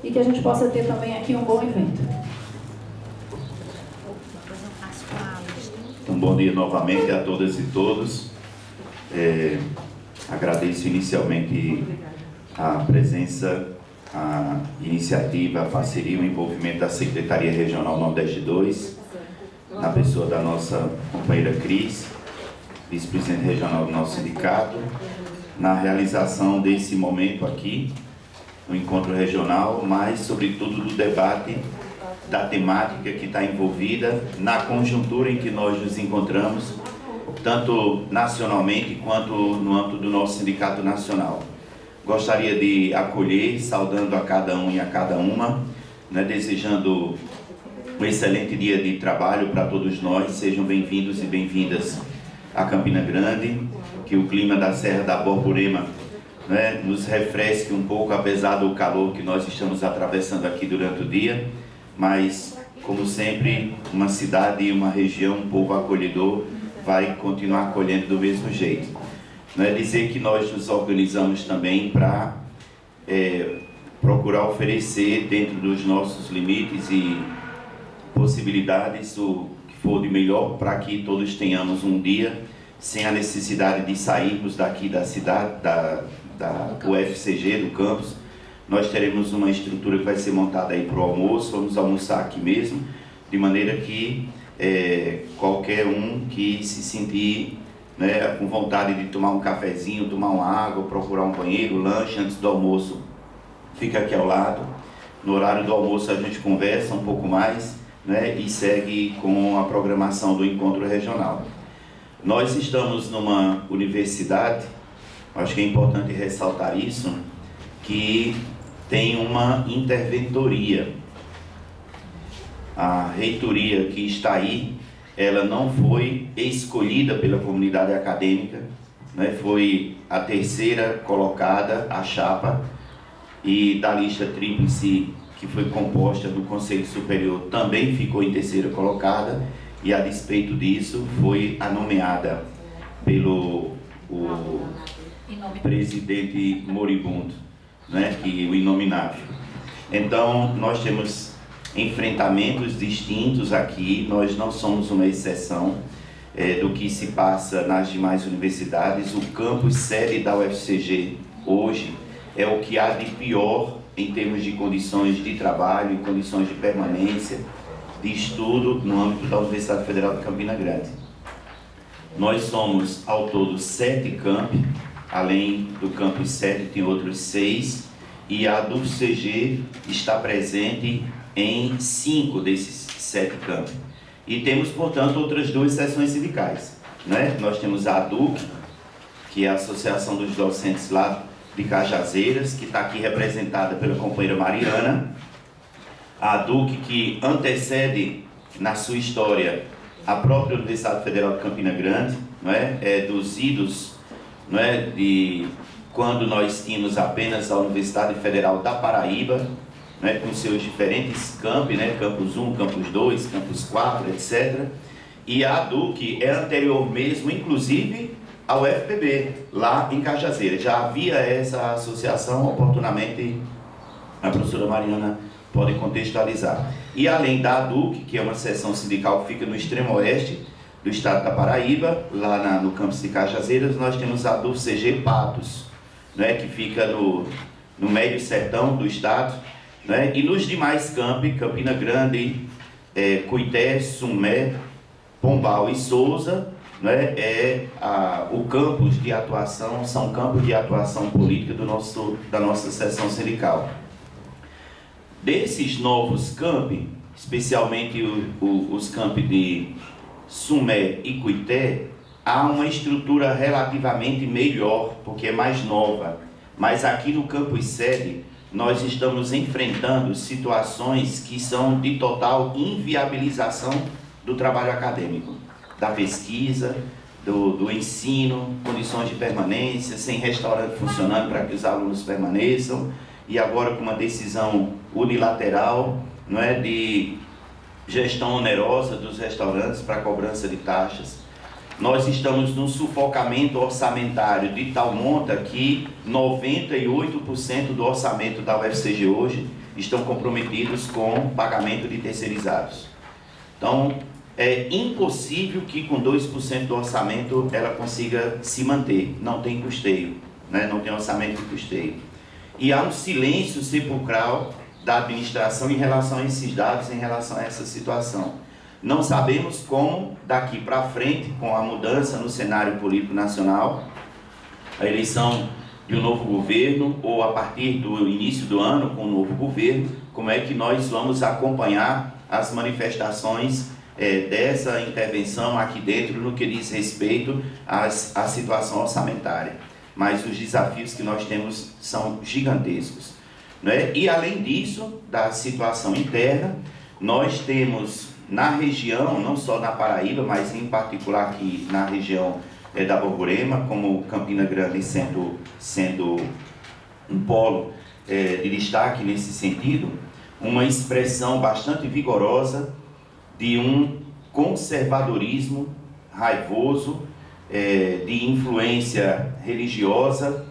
e que a gente possa ter também aqui um bom evento. Um bom dia novamente a todas e todos. Agradeço inicialmente a presença, a iniciativa, a parceria e o envolvimento da Secretaria Regional Nordeste 2, na pessoa da nossa companheira Cris, vice-presidente regional do nosso sindicato, na realização desse momento aqui, no encontro regional, mas sobretudo do debate da temática que está envolvida na conjuntura em que nós nos encontramos, tanto nacionalmente quanto no âmbito do nosso sindicato nacional. Gostaria de acolher, saudando a cada um e a cada uma, né, desejando um excelente dia de trabalho para todos nós. Sejam bem-vindos e bem-vindas a Campina Grande, que o clima da Serra da Borborema, né, nos refresque um pouco, apesar do calor que nós estamos atravessando aqui durante o dia, mas, como sempre, uma cidade e uma região, um povo acolhedor, vai continuar acolhendo do mesmo jeito. Não é dizer que nós nos organizamos também para procurar oferecer, dentro dos nossos limites e possibilidades, o que for de melhor para que todos tenhamos um dia sem a necessidade de sairmos daqui da cidade, da UFCG, do campus. Nós teremos uma estrutura que vai ser montada aí para o almoço, vamos almoçar aqui mesmo, de maneira que qualquer um que se sentir, né, com vontade de tomar um cafezinho, tomar uma água, procurar um banheiro, lanche antes do almoço, fica aqui ao lado. No horário do almoço a gente conversa um pouco mais, né, e segue com a programação do encontro regional. Nós estamos numa universidade, acho que é importante ressaltar isso, que tem uma interventoria. A reitoria que está aí, ela não foi escolhida pela comunidade acadêmica, né? Foi a terceira colocada, a chapa, e da lista tríplice que foi composta do Conselho Superior também ficou em terceira colocada, e a despeito disso foi a nomeada pelo presidente moribundo, né, que o inominável. Então, nós temos enfrentamentos distintos aqui, nós não somos uma exceção do que se passa nas demais universidades. O campus sede da UFCG hoje é o que há de pior em termos de condições de trabalho e condições de permanência, de estudo no âmbito da Universidade Federal de Campina Grande. Nós somos, ao todo, 7 campi, além do campus 7 tem outros 6, e a UFCG está presente em 5 desses 7 campi. E temos, portanto, outras 2 seções sindicais, né? Nós temos a ADUC, que é a Associação dos Docentes lá de Cajazeiras, que está aqui representada pela companheira Mariana. A ADUC, que antecede na sua história a própria Universidade Federal de Campina Grande, não é? Dos idos, não é? De quando nós tínhamos apenas a Universidade Federal da Paraíba, né? Com seus diferentes campi, né? Campus 1, Campus 2, Campus 4, etc. E a ADUC é anterior mesmo, inclusive, ao UFPB, lá em Cajazeiras. Já havia essa associação, oportunamente a professora Mariana pode contextualizar. E além da ADUC, que é uma seção sindical que fica no extremo oeste do estado da Paraíba, lá no campus de Cajazeiras, nós temos a UFCG Patos, né, que fica no médio sertão do estado, né, e nos demais campi, Campina Grande, Cuité, Sumé, Pombal e Souza, né, o campus de atuação, são campos de atuação política da nossa seção sindical. Desses novos campi, especialmente os campi de Sumé e Cuité, há uma estrutura relativamente melhor, porque é mais nova. Mas aqui no campus sede, nós estamos enfrentando situações que são de total inviabilização do trabalho acadêmico, da pesquisa, do ensino, condições de permanência, sem restaurante funcionando para que os alunos permaneçam, e agora com uma decisão unilateral, não é, de gestão onerosa dos restaurantes para cobrança de taxas. Nós estamos num sufocamento orçamentário de tal monta que 98% do orçamento da UFCG hoje estão comprometidos com pagamento de terceirizados. Então, é impossível que com 2% do orçamento ela consiga se manter, não tem custeio, né? Não tem orçamento de custeio. E há um silêncio sepulcral da administração em relação a esses dados, em relação a essa situação. Não sabemos como, daqui para frente, com a mudança no cenário político nacional, a eleição de um novo governo, ou a partir do início do ano com o novo governo, como é que nós vamos acompanhar as manifestações dessa intervenção aqui dentro no que diz respeito à situação orçamentária. Mas os desafios que nós temos são gigantescos, né? E além disso, da situação interna, nós temos na região, não só na Paraíba, mas em particular aqui na região da Borborema, como Campina Grande sendo um polo de destaque nesse sentido, uma expressão bastante vigorosa de um conservadorismo raivoso, de influência religiosa,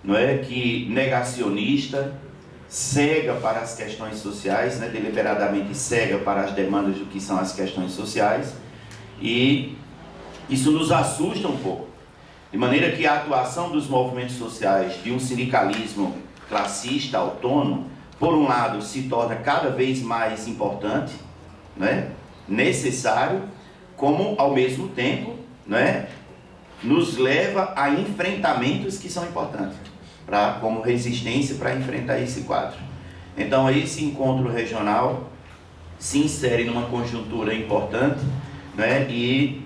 não é, que negacionista, cega para as questões sociais, né, deliberadamente cega para as demandas do que são as questões sociais, e isso nos assusta um pouco, de maneira que a atuação dos movimentos sociais de um sindicalismo classista, autônomo, por um lado se torna cada vez mais importante, né, necessário, como ao mesmo tempo, né, nos leva a enfrentamentos que são importantes, como resistência para enfrentar esse quadro. Então, esse encontro regional se insere numa conjuntura importante, né? E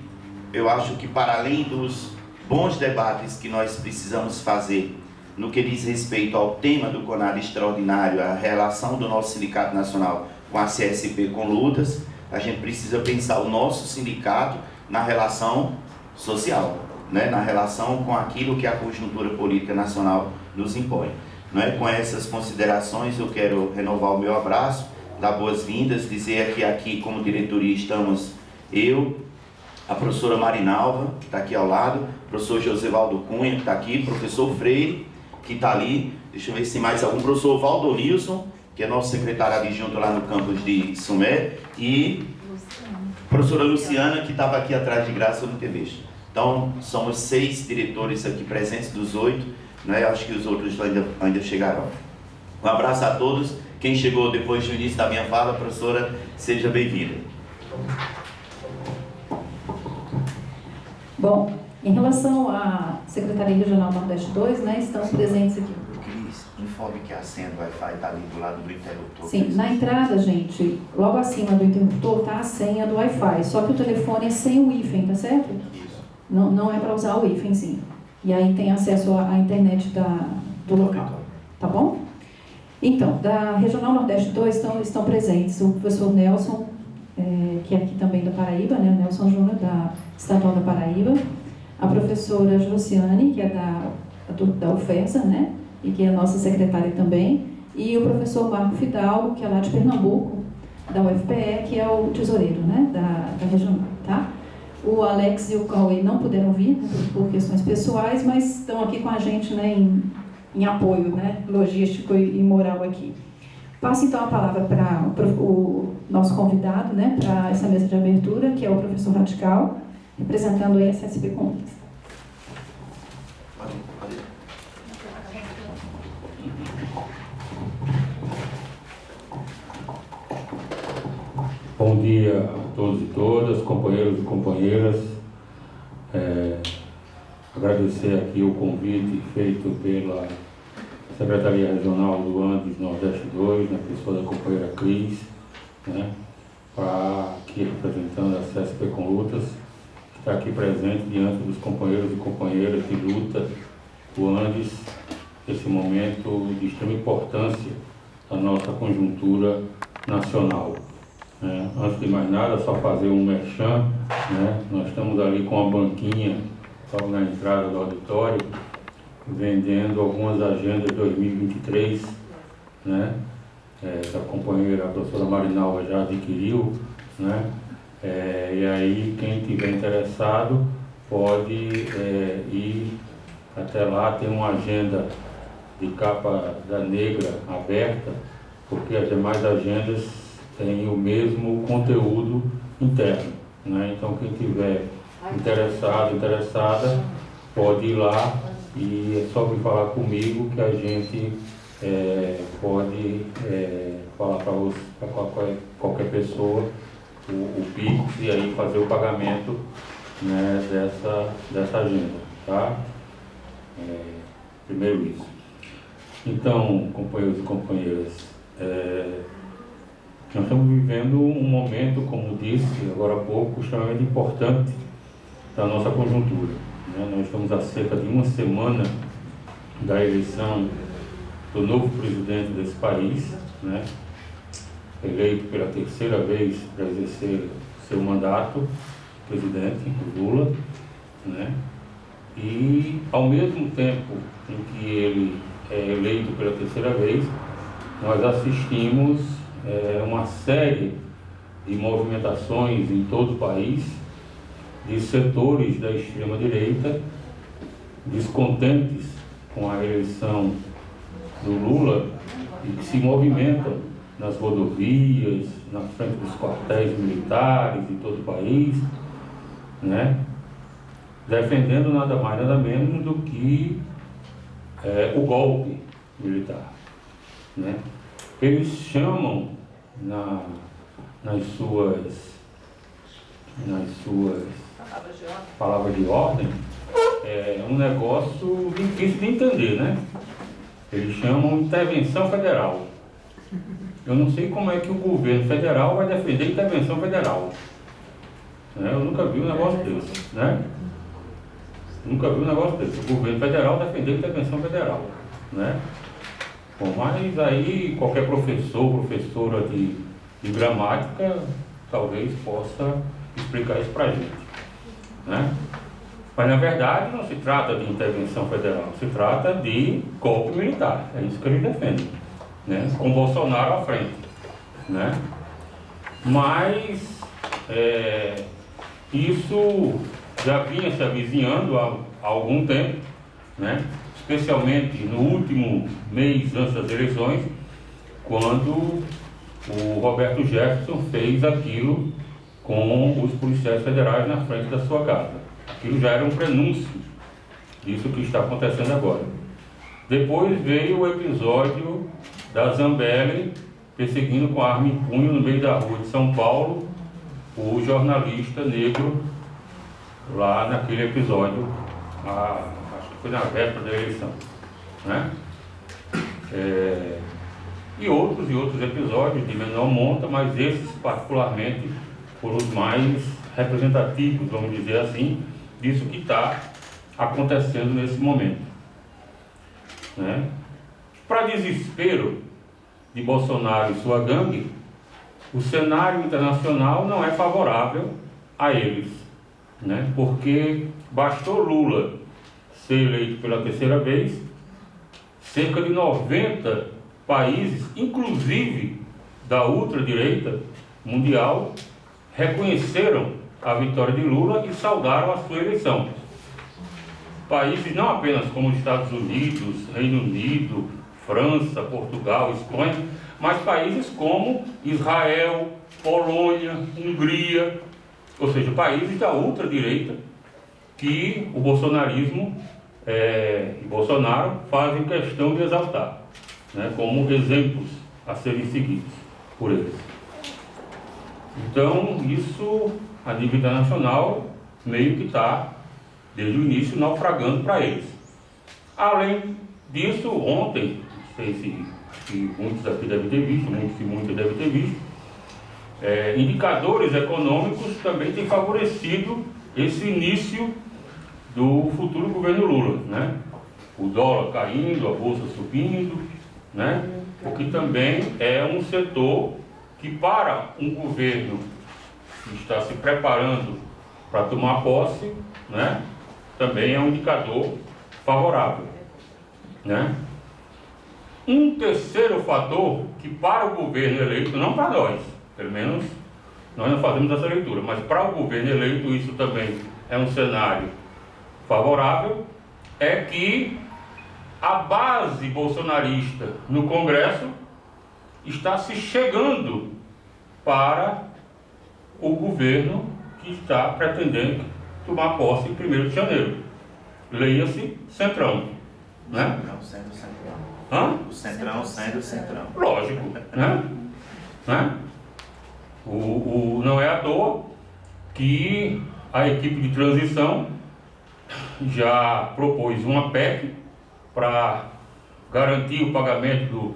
eu acho que, para além dos bons debates que nós precisamos fazer no que diz respeito ao tema do CONAD extraordinário, a relação do nosso Sindicato Nacional com a CSP com lutas, a gente precisa pensar o nosso sindicato na relação social, né? Na relação com aquilo que a conjuntura política nacional nos impõe. Né? Com essas considerações, eu quero renovar o meu abraço, dar boas-vindas, dizer que aqui como diretoria estamos eu, a professora Marinalva, que está aqui ao lado, o professor Josevaldo Cunha, que está aqui, professor Freire, que está ali, deixa eu ver se tem mais algum, professor Valdonilson, que é nosso secretário adjunto lá no campus de Sumé, e a professora Luciana, que estava aqui atrás de graça no TV. Então, somos 6 diretores aqui presentes, dos 8, né? Acho que os outros ainda chegarão. Um abraço a todos. Quem chegou depois do início da minha fala, professora, seja bem-vinda. Bom, em relação à Secretaria Regional Nordeste 2, né, estão presentes aqui. Cris, informe que a senha do Wi-Fi está ali do lado do interruptor. Sim, na entrada, gente, logo acima do interruptor está a senha do Wi-Fi, só que o telefone é sem o hífen, tá certo? Isso. Não é para usar o hífen, sim. E aí tem acesso à internet do local, tá bom? Então, da Regional Nordeste 2 estão presentes o professor Nelson, que é aqui também da Paraíba, né? Nelson Júnior, da Estadual da Paraíba, a professora Josiane, que é da UFESA, né? E que é a nossa secretária também, e o professor Marco Fidalgo, que é lá de Pernambuco, da UFPE, que é o tesoureiro, né? da regional, tá? O Alex e o Cauê não puderam vir, né, por questões pessoais, mas estão aqui com a gente, né, em apoio, né, logístico e moral aqui. Passo então a palavra para o nosso convidado, né, para essa mesa de abertura, que é o professor Radical, representando aí a CSP Contas. Bom dia a todos e todas, companheiros e companheiras. Agradecer aqui o convite feito pela Secretaria Regional do Andes Nordeste 2, na pessoa da companheira Cris, né, para aqui representando a CSP com Lutas, estar aqui presente diante dos companheiros e companheiras de luta do Andes, nesse momento de extrema importância da nossa conjuntura nacional. Antes de mais nada, só fazer um merchan, né? Nós estamos ali com a banquinha logo na entrada do auditório, vendendo algumas agendas de 2023, né? Que a companheira, a professora Marinalva, já adquiriu, né? E aí, quem tiver interessado pode ir até lá. Tem uma agenda de capa da negra aberta, porque as demais agendas têm o mesmo conteúdo interno, né? Então, quem tiver interessado, interessada, pode ir lá e é só vir falar comigo que a gente pode falar para qualquer pessoa o Pix e aí fazer o pagamento, né, dessa agenda, tá? Primeiro isso. Então, companheiros e companheiras, nós estamos vivendo um momento, como disse agora há pouco, extremamente importante da nossa conjuntura, né? Nós estamos há cerca de uma semana da eleição do novo presidente desse país, né? Eleito pela terceira vez para exercer seu mandato, presidente, o Lula, né? E, ao mesmo tempo em que ele é eleito pela terceira vez, nós assistimos uma série de movimentações em todo o país, de setores da extrema-direita, descontentes com a eleição do Lula e que se movimentam nas rodovias, na frente dos quartéis militares em todo o país, né? Defendendo nada mais, nada menos do que o golpe militar, né? Eles chamam nas suas palavras de ordem um negócio difícil de entender, né? Eles chamam intervenção federal. Eu não sei como é que o governo federal vai defender intervenção federal, né? Eu nunca vi um negócio desse, né? Nunca vi um negócio desse. O governo federal defender intervenção federal, né? Bom, mas aí qualquer professora de gramática talvez possa explicar isso para a gente, né? Mas na verdade não se trata de intervenção federal, se trata de golpe militar. É isso que eles defendem, né? Com Bolsonaro à frente, né? Mas isso já vinha se avizinhando há algum tempo, né? Especialmente no último mês antes das eleições, quando o Roberto Jefferson fez aquilo com os policiais federais na frente da sua casa. Aquilo já era um prenúncio disso que está acontecendo agora. Depois veio o episódio da Zambelli perseguindo com arma em punho no meio da rua de São Paulo o jornalista negro lá naquele episódio, acho que foi na véspera da eleição, né? E outros episódios de menor monta, mas esses particularmente foram os mais representativos, vamos dizer assim, disso que está acontecendo nesse momento, né? Para desespero de Bolsonaro e sua gangue, o cenário internacional não é favorável a eles, né? Porque bastou Lula ser eleito pela terceira vez, cerca de 90 países, inclusive da ultradireita mundial, reconheceram a vitória de Lula e saudaram a sua eleição. Países não apenas como os Estados Unidos, Reino Unido, França, Portugal, Espanha, mas países como Israel, Polônia, Hungria, ou seja, países da ultradireita que o bolsonarismo e Bolsonaro fazem questão de exaltar, né, como exemplos a serem seguidos por eles. Então, isso, a nível internacional, meio que está, desde o início, naufragando para eles. Além disso, ontem, não sei se muitos aqui devem ter visto, muitos devem ter visto, indicadores econômicos também têm favorecido esse início do futuro governo Lula, né? O dólar caindo, a bolsa subindo, né? O que também é um setor que, para um governo que está se preparando para tomar posse, né, também é um indicador favorável, né? Um terceiro fator que, para o governo eleito, não para nós, pelo menos nós não fazemos essa leitura, mas para o governo eleito isso também é um cenário favorável, é que a base bolsonarista no Congresso está se chegando para o governo que está pretendendo tomar posse em 1º de janeiro. Leia-se Centrão, né? Não sendo centrão. Hã? O centrão sendo centrão. Lógico, né? Não é à toa que a equipe de transição já propôs uma PEC para garantir o pagamento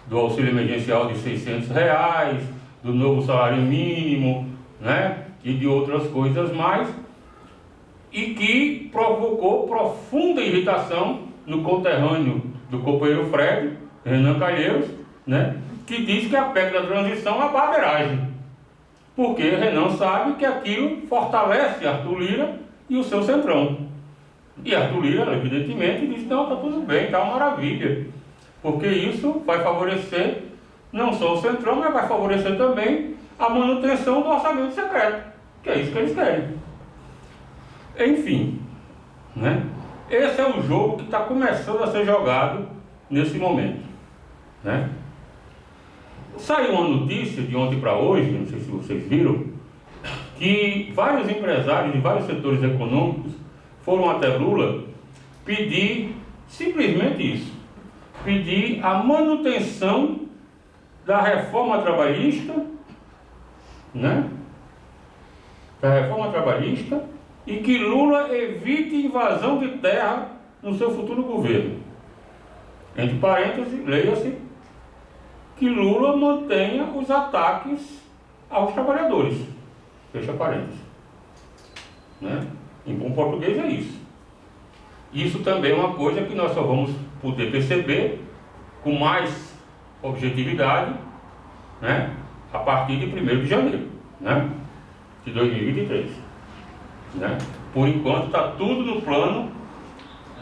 do auxílio emergencial de R$600, do novo salário mínimo, né? E de outras coisas mais, e que provocou profunda irritação no conterrâneo do companheiro Fred, Renan Calheiros, né? Que diz que a PEC da transição é uma barbeiragem, porque Renan sabe que aquilo fortalece Arthur Lira e o seu centrão. E Arthur Lira, evidentemente, diz: não, está tudo bem, está uma maravilha, porque isso vai favorecer não só o centrão, mas vai favorecer também a manutenção do orçamento secreto, que é isso que eles querem. Enfim, né? Esse é o jogo que está começando a ser jogado nesse momento, né? Saiu uma notícia de ontem para hoje, não sei se vocês viram, que vários empresários de vários setores econômicos foram até Lula pedir simplesmente isso, pedir a manutenção da reforma trabalhista, né? Da reforma trabalhista, e que Lula evite invasão de terra no seu futuro governo. Entre parênteses, leia-se que Lula mantenha os ataques aos trabalhadores. Fecha parênteses. Né? Em bom português é isso. Isso também é uma coisa que nós só vamos poder perceber com mais objetividade, né? A partir de 1º de janeiro, né? De 2023. Né? Por enquanto está tudo no plano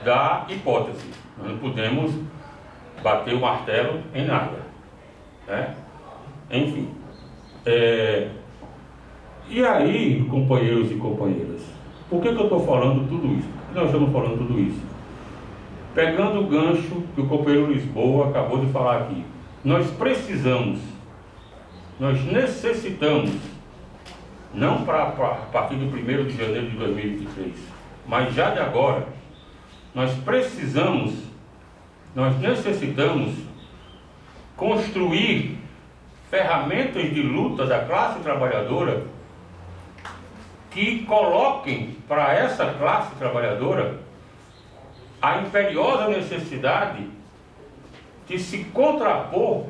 da hipótese. Nós não podemos bater o martelo em nada, né? Enfim, e aí, companheiros e companheiras, por que eu estou falando tudo isso? Por que nós estamos falando tudo isso? Pegando o gancho que o companheiro Lisboa acabou de falar aqui, nós necessitamos, não para a partir de 1º de janeiro de 2023, mas já de agora, nós necessitamos construir ferramentas de luta da classe trabalhadora que coloquem para essa classe trabalhadora a imperiosa necessidade de se contrapor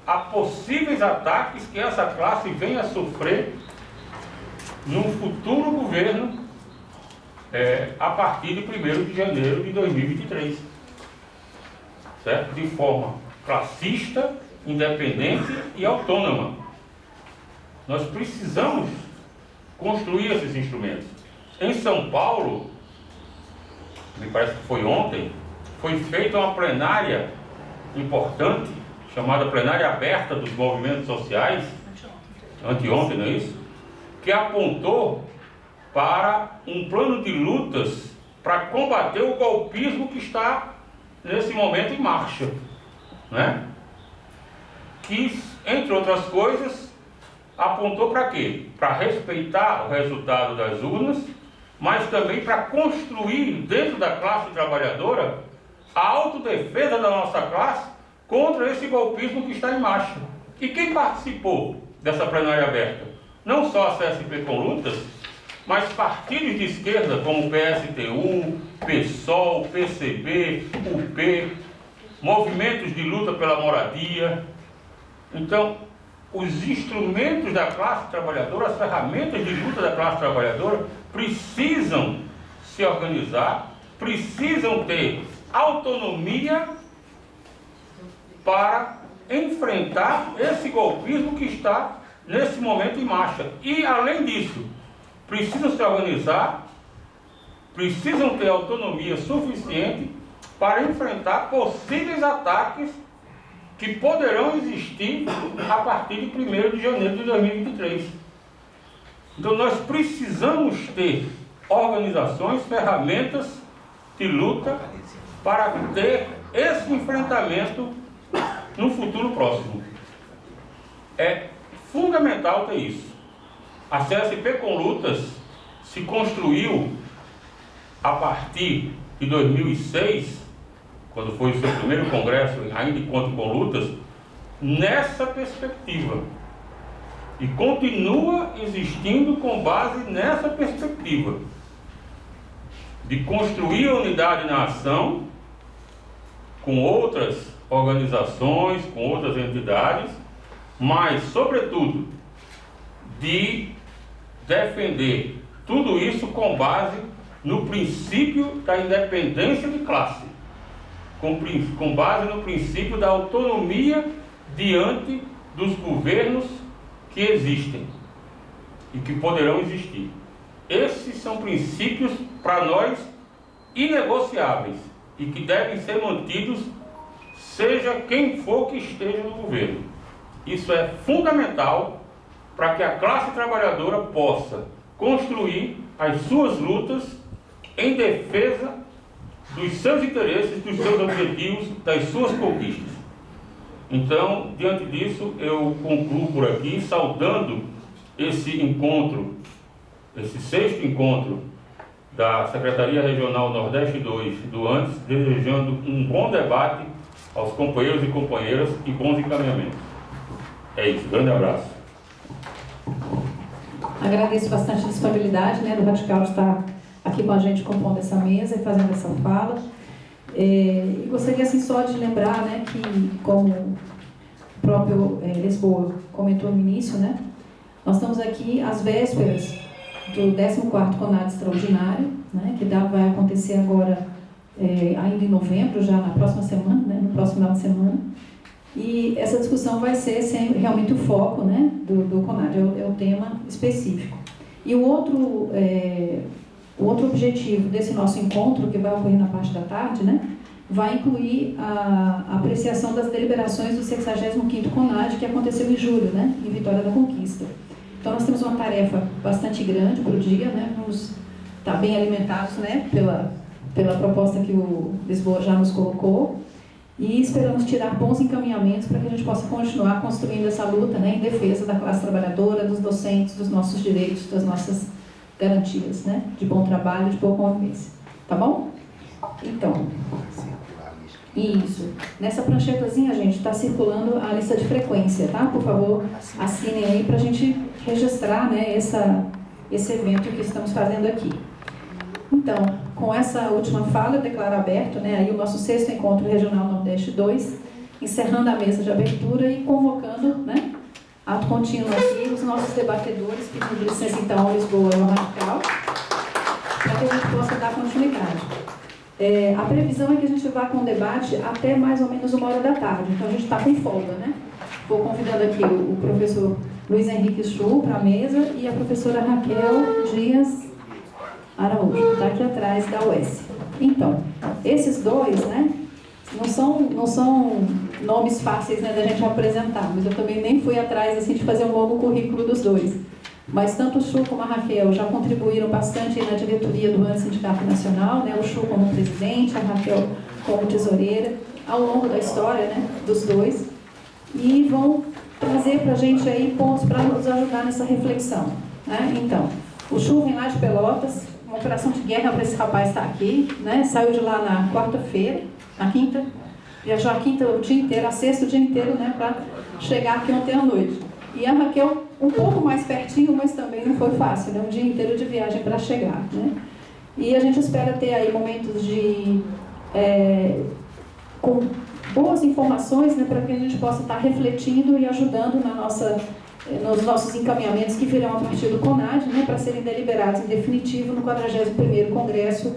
a possíveis ataques que essa classe venha a sofrer num futuro governo a partir de 1º de janeiro de 2023, certo? De forma classista, independente e autônoma. Nós precisamos construir esses instrumentos. Em São Paulo, me parece que foi ontem, foi feita uma plenária importante, chamada Plenária Aberta dos Movimentos Sociais, anteontem, não é isso? Que apontou para um plano de lutas para combater o golpismo que está nesse momento em marcha, né? Que, entre outras coisas, apontou para quê? Para respeitar o resultado das urnas, mas também para construir dentro da classe trabalhadora a autodefesa da nossa classe contra esse golpismo que está em marcha. E quem participou dessa plenária aberta? Não só a CSP com lutas, mas partidos de esquerda como o PSTU, PSOL, PCB, UP, movimentos de luta pela moradia. Então, os instrumentos da classe trabalhadora, as ferramentas de luta da classe trabalhadora precisam se organizar, precisam ter autonomia para enfrentar esse golpismo que está nesse momento em marcha. E, além disso, precisam se organizar, precisam ter autonomia suficiente para enfrentar possíveis ataques que poderão existir a partir de 1º de janeiro de 2023. Então nós precisamos ter organizações, ferramentas de luta para ter esse enfrentamento no futuro próximo. é fundamental ter isso. A CSP com Lutas se construiu a partir de 2006, quando foi o seu primeiro congresso, ainda enquanto com lutas, nessa perspectiva. E continua existindo com base nessa perspectiva de construir a unidade na ação com outras organizações, com outras entidades, mas, sobretudo, de defender tudo isso com base no princípio da independência de classe, com base no princípio da autonomia diante dos governos que existem e que poderão existir. Esses são princípios, para nós, inegociáveis e que devem ser mantidos, seja quem for que esteja no governo. Isso é fundamental para que a classe trabalhadora possa construir as suas lutas em defesa dos seus interesses, dos seus objetivos, das suas conquistas. Então, diante disso, eu concluo por aqui, saudando esse encontro, esse 6º encontro da Secretaria Regional Nordeste 2 do ANDES, desejando um bom debate aos companheiros e companheiras e bons encaminhamentos. É isso, grande abraço. Agradeço bastante a disponibilidade, do Radical de estar aqui com a gente compondo essa mesa e fazendo essa fala. E gostaria assim, só de lembrar que, como o próprio Lisboa comentou no início, nós estamos aqui às vésperas do 14º CONAD extraordinário, que vai acontecer agora, ainda em novembro, já na próxima semana, no próximo final de semana. E essa discussão vai ser realmente o foco do CONAD, é o tema específico. E o outro objetivo desse nosso encontro, que vai ocorrer na parte da tarde, vai incluir a apreciação das deliberações do 65º CONAD, que aconteceu em julho, em Vitória da Conquista. Então, nós temos uma tarefa bastante grande para o dia, vamos estar bem alimentados pela proposta que o Lisboa já nos colocou, e esperamos tirar bons encaminhamentos para que a gente possa continuar construindo essa luta em defesa da classe trabalhadora, dos docentes, dos nossos direitos, das nossas garantias, de bom trabalho, de boa convivência. Tá bom? Então, isso. Nessa pranchetazinha, gente, está circulando a lista de frequência, tá? Por favor, assinem aí para a gente registrar, esse evento que estamos fazendo aqui. Então, com essa última fala, eu declaro aberto, aí o nosso 6º Encontro Regional Nordeste 2, encerrando a mesa de abertura e convocando, ato contínuo aqui, os nossos debatedores, pedindo licença então ao Lisboa e ao Radical, para que a gente possa dar continuidade. A previsão é que a gente vá com o debate até mais ou menos 1h da tarde, então a gente está com folga, Vou convidando aqui o professor Luiz Henrique Schuh para a mesa e a professora Raquel Dias Araújo, que está aqui atrás da UES. Então, esses dois, não são nomes fáceis da gente apresentar, mas eu também nem fui atrás de fazer um longo currículo dos dois. Mas tanto o Schuh como a Raquel já contribuíram bastante na diretoria do ANDES Sindicato Nacional, o Schuh como presidente, a Raquel como tesoureira, ao longo da história dos dois, e vão trazer para a gente aí pontos para nos ajudar nessa reflexão. Então, o Schuh vem lá de Pelotas, uma operação de guerra para esse rapaz estar aqui, saiu de lá na quarta-feira, na quinta, viajou a quinta o dia inteiro, a sexta o dia inteiro, para chegar aqui ontem à noite. E a Raquel um pouco mais pertinho, mas também não foi fácil, um dia inteiro de viagem para chegar, E a gente espera ter aí momentos de com boas informações, para que a gente possa estar refletindo e ajudando nos nossos encaminhamentos que virão a partir do CONAD, para serem deliberados em definitivo no 41º Congresso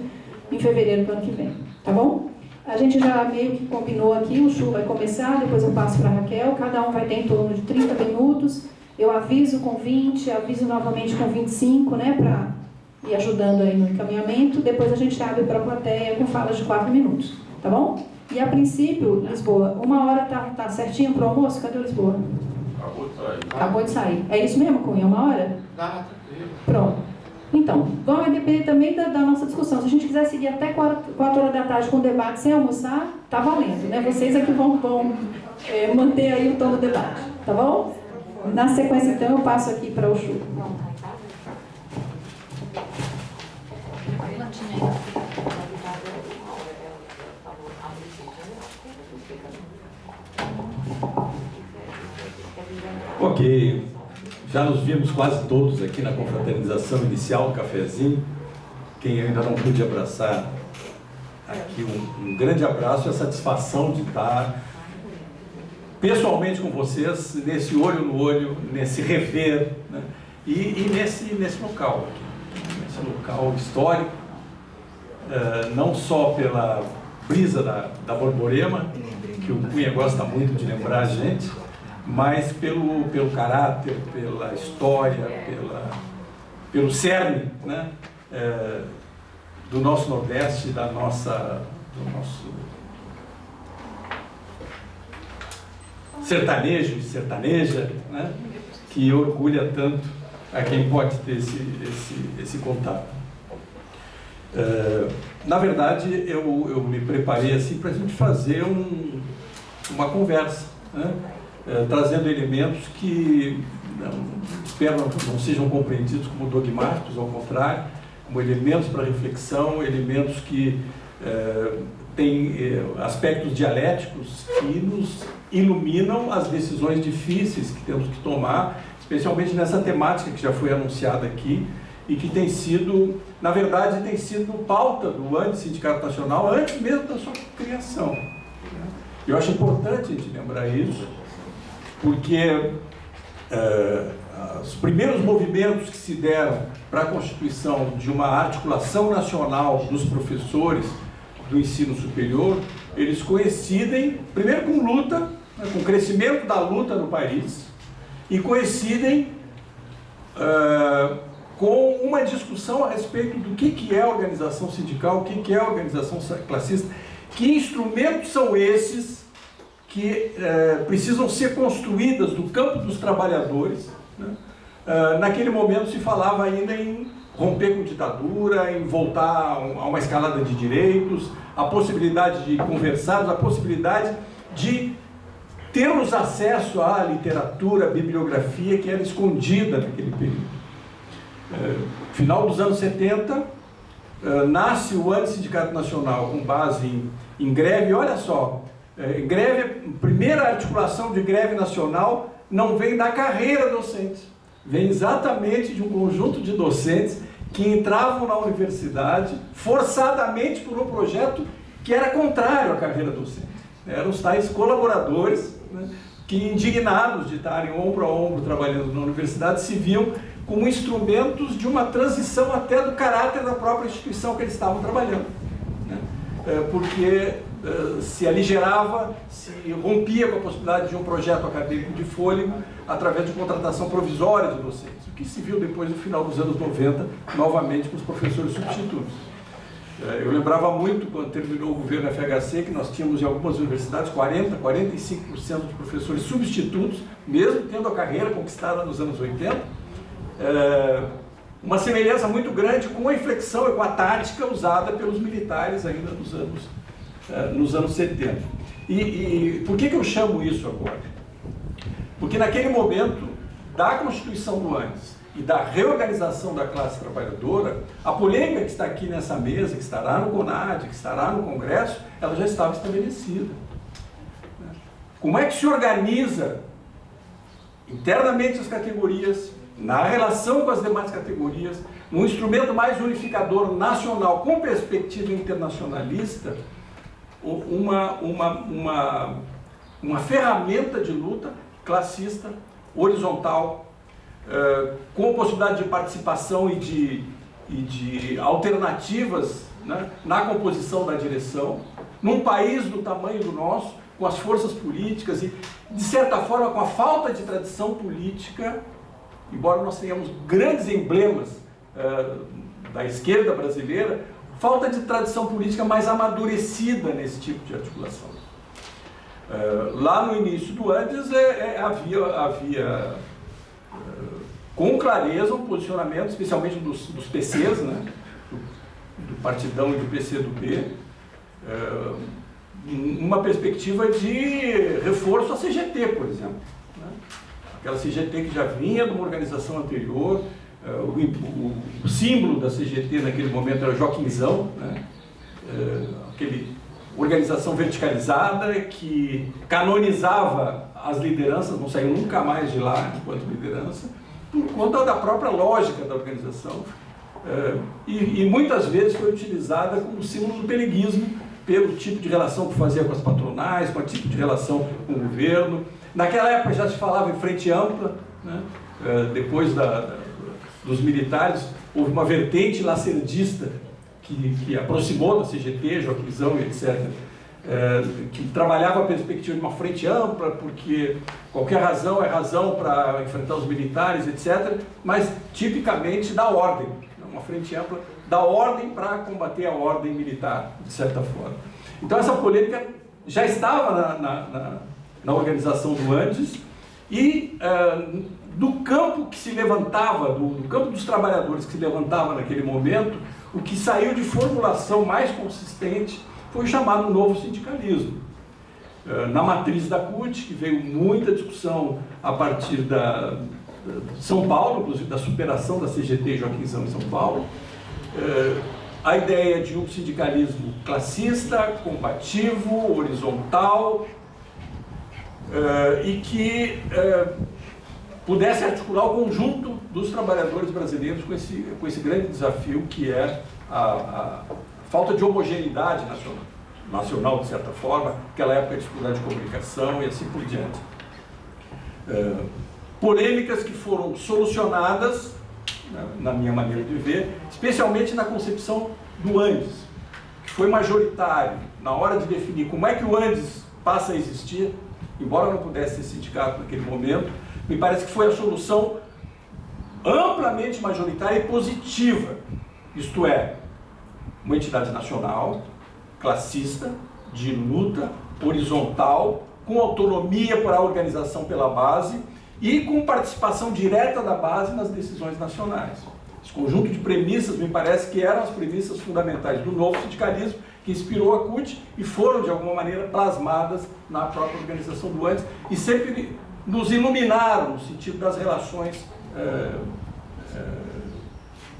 em fevereiro do ano que vem. Tá bom? A gente já meio que combinou aqui, o Schuh vai começar, depois eu passo para a Raquel, cada um vai ter em torno de 30 minutos, eu aviso com 20, aviso novamente com 25, para ir ajudando aí no encaminhamento, depois a gente abre para a plateia com falas de 4 minutos, tá bom? E a princípio, Lisboa, 1h tá certinho para o almoço? Cadê o Lisboa? Acabou de sair. Acabou de sair. É isso mesmo, Cunha? 1h? Tá, tranquilo. Pronto. Então, vai depender também da nossa discussão. Se a gente quiser seguir até 4h da tarde com o debate sem almoçar, tá valendo, Vocês é que vão manter aí o tom do debate, tá bom? Na sequência, então, eu passo aqui para o Chu. Ok, já nos vimos quase todos aqui na confraternização inicial do cafezinho. Quem ainda não pude abraçar aqui, um grande abraço e a satisfação de estar pessoalmente com vocês, nesse olho no olho, nesse rever, né? e nesse local aqui, nesse local histórico, não só pela brisa da Borborema, que o Cunha gosta muito de lembrar a gente, mas pelo caráter, pela história, pelo cerne, né? Do nosso Nordeste, do nosso sertanejo e sertaneja, né? Que orgulha tanto a quem pode ter esse contato. Na verdade, eu me preparei assim para a gente fazer uma conversa, né? Trazendo elementos que espero não sejam compreendidos como dogmáticos, ao contrário, como elementos para reflexão, elementos que têm aspectos dialéticos que nos iluminam as decisões difíceis que temos que tomar, especialmente nessa temática que já foi anunciada aqui e que tem sido, na verdade, tem sido pauta do Sindicato Nacional antes mesmo da sua criação. Eu acho importante a gente lembrar isso, porque os primeiros movimentos que se deram para a constituição de uma articulação nacional dos professores do ensino superior, eles coincidem, primeiro com luta, né, com o crescimento da luta no país, e coincidem com uma discussão a respeito do que é a organização sindical, o que é a organização classista, que instrumentos são esses que precisam ser construídas do campo dos trabalhadores, né? Naquele momento se falava ainda em romper com ditadura, em voltar a uma escalada de direitos, a possibilidade de conversarmos, a possibilidade de termos acesso à literatura, à bibliografia que era escondida naquele período. Final dos anos 70, nasce o Sindicato Nacional com base em greve. Olha só, greve, primeira articulação de greve nacional não vem da carreira docente, vem exatamente de um conjunto de docentes que entravam na universidade forçadamente por um projeto que era contrário à carreira docente. Eram os tais colaboradores, né, que, indignados de estarem ombro a ombro trabalhando na universidade, se viam como instrumentos de uma transição até do caráter da própria instituição que eles estavam trabalhando, né? Porque se aligerava, se rompia com a possibilidade de um projeto acadêmico de fôlego através de contratação provisória de docentes, o que se viu depois no final dos anos 90, novamente com os professores substitutos. Eu lembrava muito, quando terminou o governo FHC, que nós tínhamos em algumas universidades 45% de professores substitutos, mesmo tendo a carreira conquistada nos anos 80, uma semelhança muito grande com a inflexão e com a tática usada pelos militares ainda nos anos 70. E por que eu chamo isso agora? Porque naquele momento da constituição do ANES e da reorganização da classe trabalhadora, a polêmica que está aqui nessa mesa, que estará no CONAD, que estará no Congresso, ela já estava estabelecida. Como é que se organiza internamente as categorias, na relação com as demais categorias, num instrumento mais unificador nacional, com perspectiva internacionalista, uma ferramenta de luta classista, horizontal, com possibilidade de participação e de alternativas, né, na composição da direção, num país do tamanho do nosso, com as forças políticas e, de certa forma, com a falta de tradição política, embora nós tenhamos grandes emblemas da esquerda brasileira, falta de tradição política mais amadurecida nesse tipo de articulação. Lá no início do ANES havia com clareza um posicionamento, especialmente dos PCs, né, do Partidão e do PCdoB, uma perspectiva de reforço à CGT, por exemplo, né? aquela CGT que já vinha de uma organização anterior. O símbolo da CGT naquele momento era Joaquinzão, né? Aquele organização verticalizada que canonizava as lideranças, não saiu nunca mais de lá enquanto liderança, por conta da própria lógica da organização. E muitas vezes foi utilizada como símbolo do peleguismo, pelo tipo de relação que fazia com as patronais, com o tipo de relação com o governo. Naquela época já se falava em frente ampla, né? Depois dos militares, houve uma vertente lacerdista que aproximou da CGT, Joaquinzão e etc., que trabalhava a perspectiva de uma frente ampla, porque qualquer razão é razão para enfrentar os militares, etc., mas tipicamente da ordem, uma frente ampla da ordem para combater a ordem militar, de certa forma. Então essa polêmica já estava na organização do Andes e do campo que se levantava, do campo dos trabalhadores que se levantava naquele momento, o que saiu de formulação mais consistente foi o chamado novo sindicalismo. Na matriz da CUT, que veio muita discussão a partir de São Paulo, inclusive da superação da CGT Joaquinzão em São Paulo, a ideia de um sindicalismo classista, combativo, horizontal, e que pudesse articular o conjunto dos trabalhadores brasileiros com esse grande desafio que é a falta de homogeneidade nacional, de certa forma, aquela época de dificuldade de comunicação e assim por diante. Polêmicas que foram solucionadas, na minha maneira de ver, especialmente na concepção do Andes, que foi majoritário na hora de definir como é que o Andes passa a existir, embora não pudesse ser sindicato naquele momento. Me parece que foi a solução amplamente majoritária e positiva, isto é, uma entidade nacional, classista, de luta, horizontal, com autonomia para a organização pela base e com participação direta da base nas decisões nacionais. Esse conjunto de premissas me parece que eram as premissas fundamentais do novo sindicalismo, que inspirou a CUT e foram, de alguma maneira, plasmadas na própria organização do Andes e sempre nos iluminaram no sentido das relações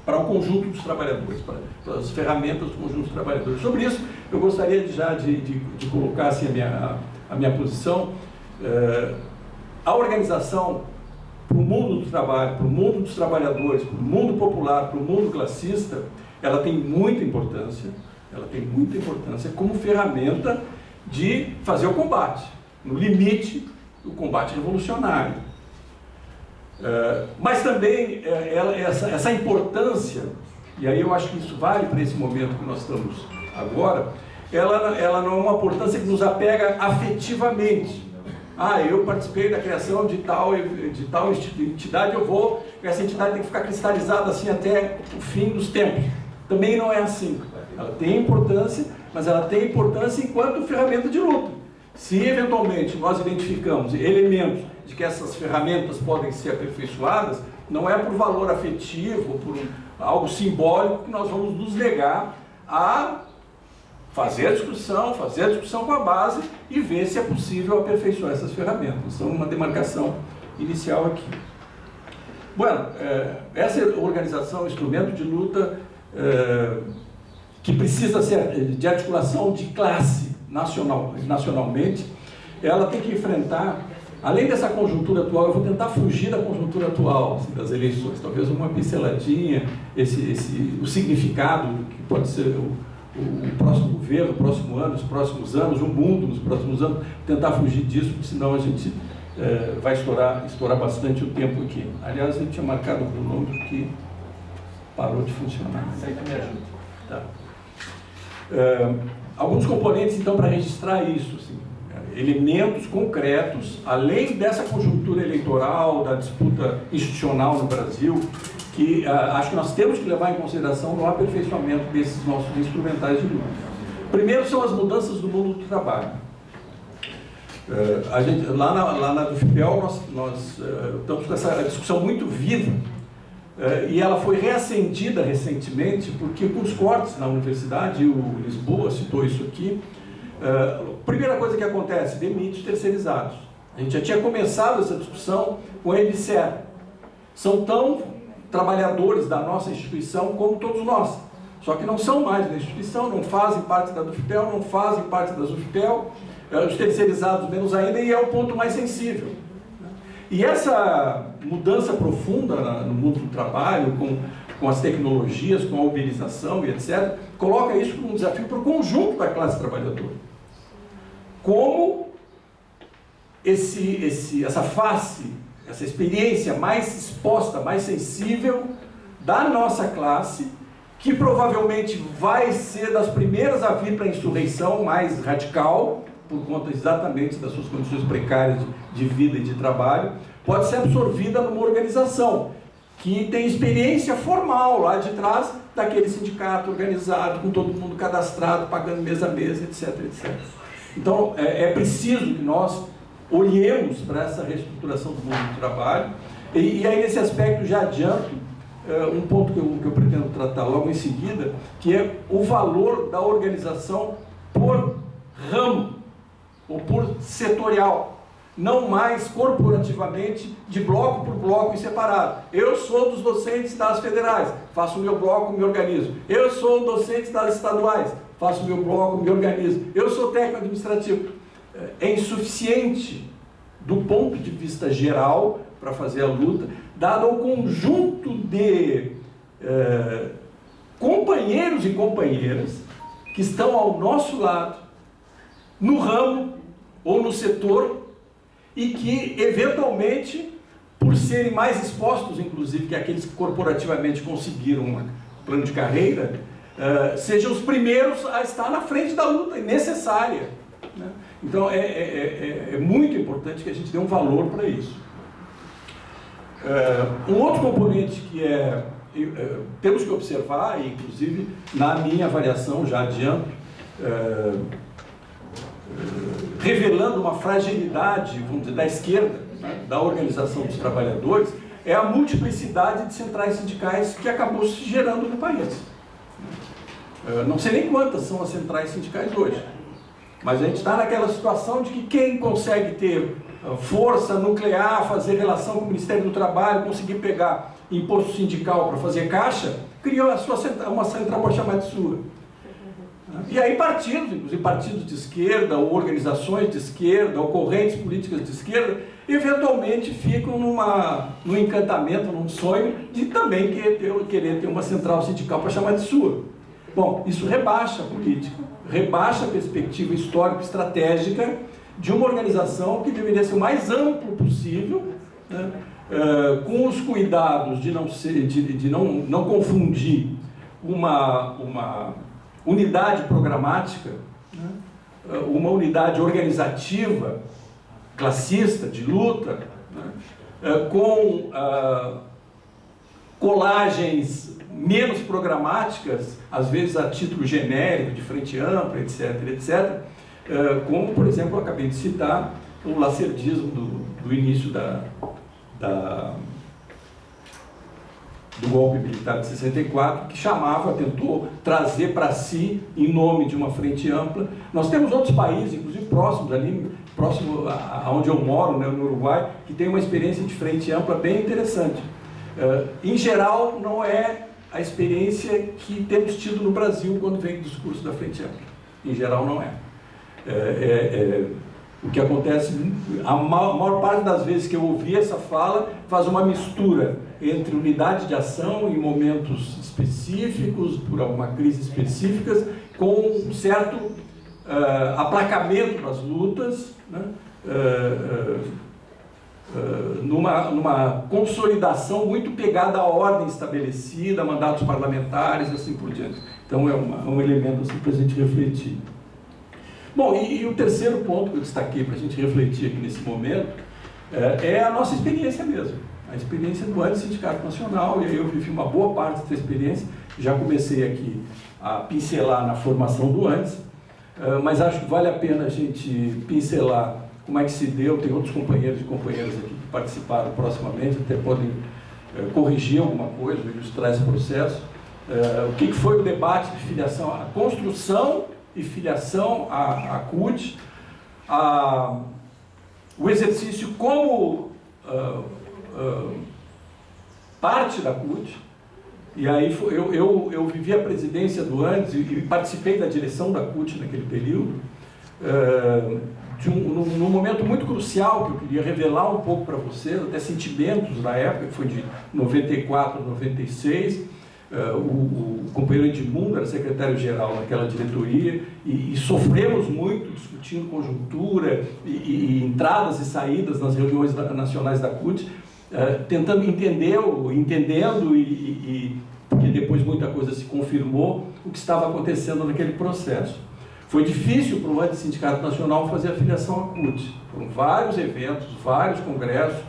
para o conjunto dos trabalhadores, para as ferramentas do conjunto dos trabalhadores. Sobre isso, eu gostaria de colocar assim, a minha posição. A organização para o mundo do trabalho, para o mundo dos trabalhadores, para o mundo popular, para o mundo classista, ela tem muita importância como ferramenta de fazer o combate, no limite do combate revolucionário. Mas também essa importância, e aí eu acho que isso vale para esse momento que nós estamos agora, ela não é uma importância que nos apega afetivamente. Eu participei da criação de tal entidade, essa entidade tem que ficar cristalizada assim até o fim dos tempos. Também não é assim. Ela tem importância, mas ela tem importância enquanto ferramenta de luta. Se eventualmente nós identificamos elementos de que essas ferramentas podem ser aperfeiçoadas, não é por valor afetivo, por algo simbólico que nós vamos nos negar a fazer a discussão com a base e ver se é possível aperfeiçoar essas ferramentas. Então, uma demarcação inicial aqui. Bueno, essa organização, instrumento de luta, que precisa ser de articulação de classe nacionalmente, ela tem que enfrentar, além dessa conjuntura atual, eu vou tentar fugir da conjuntura atual, assim, das eleições, talvez uma pinceladinha, o significado do que pode ser o próximo governo, o próximo ano, os próximos anos, o mundo nos próximos anos, tentar fugir disso, porque senão a gente vai estourar bastante o tempo aqui. Aliás, eu tinha marcado o cronômetro que parou de funcionar. Isso aí que me ajuda. Tá. Alguns componentes, então, para registrar isso, assim, elementos concretos, além dessa conjuntura eleitoral, da disputa institucional no Brasil, que acho que nós temos que levar em consideração no aperfeiçoamento desses nossos instrumentais de luta. Primeiro são as mudanças do mundo do trabalho. Lá na UFPEL nós estamos com essa discussão muito viva, e ela foi reacendida recentemente porque com os cortes na universidade, o Lisboa citou isso aqui, primeira coisa que acontece, demite os terceirizados. A gente já tinha começado essa discussão com a EBSER. São tão trabalhadores da nossa instituição como todos nós. Só que não são mais da instituição, não fazem parte da Duftel, não fazem parte das Uftel, os terceirizados menos ainda, e é o ponto mais sensível. E essa mudança profunda no mundo do trabalho, com as tecnologias, com a uberização e etc., coloca isso como um desafio para o conjunto da classe trabalhadora. Como essa face, essa experiência mais exposta, mais sensível da nossa classe, que provavelmente vai ser das primeiras a vir para a insurreição mais radical, por conta exatamente das suas condições precárias de vida e de trabalho, pode ser absorvida numa organização que tem experiência formal lá de trás daquele sindicato organizado, com todo mundo cadastrado, pagando mês a mês, etc, etc. Então, é preciso que nós olhemos para essa reestruturação do mundo do trabalho, e aí nesse aspecto já adianto um ponto que eu pretendo tratar logo em seguida, que é o valor da organização por ramo, ou por setorial, não mais corporativamente, de bloco por bloco e separado. Eu sou dos docentes das federais, faço o meu bloco, me organizo. Eu sou docente das estaduais, faço o meu bloco, me organizo. Eu sou técnico administrativo. É insuficiente do ponto de vista geral para fazer a luta, dado ao conjunto de companheiros e companheiras que estão ao nosso lado, no ramo ou no setor, e que, eventualmente, por serem mais expostos, inclusive, que aqueles que corporativamente conseguiram um plano de carreira, sejam os primeiros a estar na frente da luta, necessária, né? Então, é muito importante que a gente dê um valor para isso. Um outro componente que temos que observar, e inclusive na minha avaliação, já adianto, revelando uma fragilidade, vamos dizer, da esquerda, né, da organização dos trabalhadores, é a multiplicidade de centrais sindicais que acabou se gerando no país. Não sei nem quantas são as centrais sindicais hoje, mas a gente está naquela situação de que quem consegue ter força nuclear, fazer relação com o Ministério do Trabalho, conseguir pegar imposto sindical para fazer caixa, criou uma central para chamar de sua. E aí partidos, inclusive partidos de esquerda, ou organizações de esquerda, ou correntes políticas de esquerda, eventualmente ficam num encantamento, num sonho de também querer ter uma central sindical para chamar de sua. Bom, isso rebaixa a política, rebaixa a perspectiva histórica estratégica de uma organização que deveria ser o mais amplo possível, né, com os cuidados de não confundir uma unidade programática, né, uma unidade organizativa, classista, de luta, né, com colagens menos programáticas, às vezes a título genérico, de frente ampla, etc., etc., como, por exemplo, eu acabei de citar o lacerdismo do início do golpe militar de 64, que tentou trazer para si, em nome de uma frente ampla. Nós temos outros países, inclusive próximo aonde eu moro, né, no Uruguai, que tem uma experiência de frente ampla bem interessante. Em geral, não é a experiência que temos tido no Brasil quando vem o discurso da frente ampla. Em geral, não é. O que acontece, a maior parte das vezes que eu ouvi essa fala, faz uma mistura entre unidade de ação em momentos específicos, por alguma crise específica, com um certo aplacamento das lutas, né, numa consolidação muito pegada à ordem estabelecida, mandatos parlamentares e assim por diante. Então é um elemento assim, para a gente refletir. Bom, e o terceiro ponto que eu destaquei para a gente refletir aqui nesse momento é a nossa experiência mesmo, a experiência do Antissindicato Nacional, e aí eu vivi uma boa parte dessa experiência, já comecei aqui a pincelar na formação do Antis, mas acho que vale a pena a gente pincelar como é que se deu. Tem outros companheiros e companheiras aqui que participaram proximamente, até podem corrigir alguma coisa, ilustrar esse processo. O que foi o debate de filiação, a construção e filiação à CUT, o exercício como parte da CUT, e aí eu vivi a presidência do ANDES e participei da direção da CUT naquele período, num momento muito crucial que eu queria revelar um pouco para vocês, até sentimentos da época, que foi de 94 a 96, o companheiro Edmundo era secretário-geral naquela diretoria e sofremos muito discutindo conjuntura e entradas e saídas nas reuniões nacionais da CUT, tentando entendendo e porque depois muita coisa se confirmou o que estava acontecendo naquele processo. Foi difícil para o Antissindicato Nacional fazer a filiação à CUT. Foram vários eventos, vários congressos,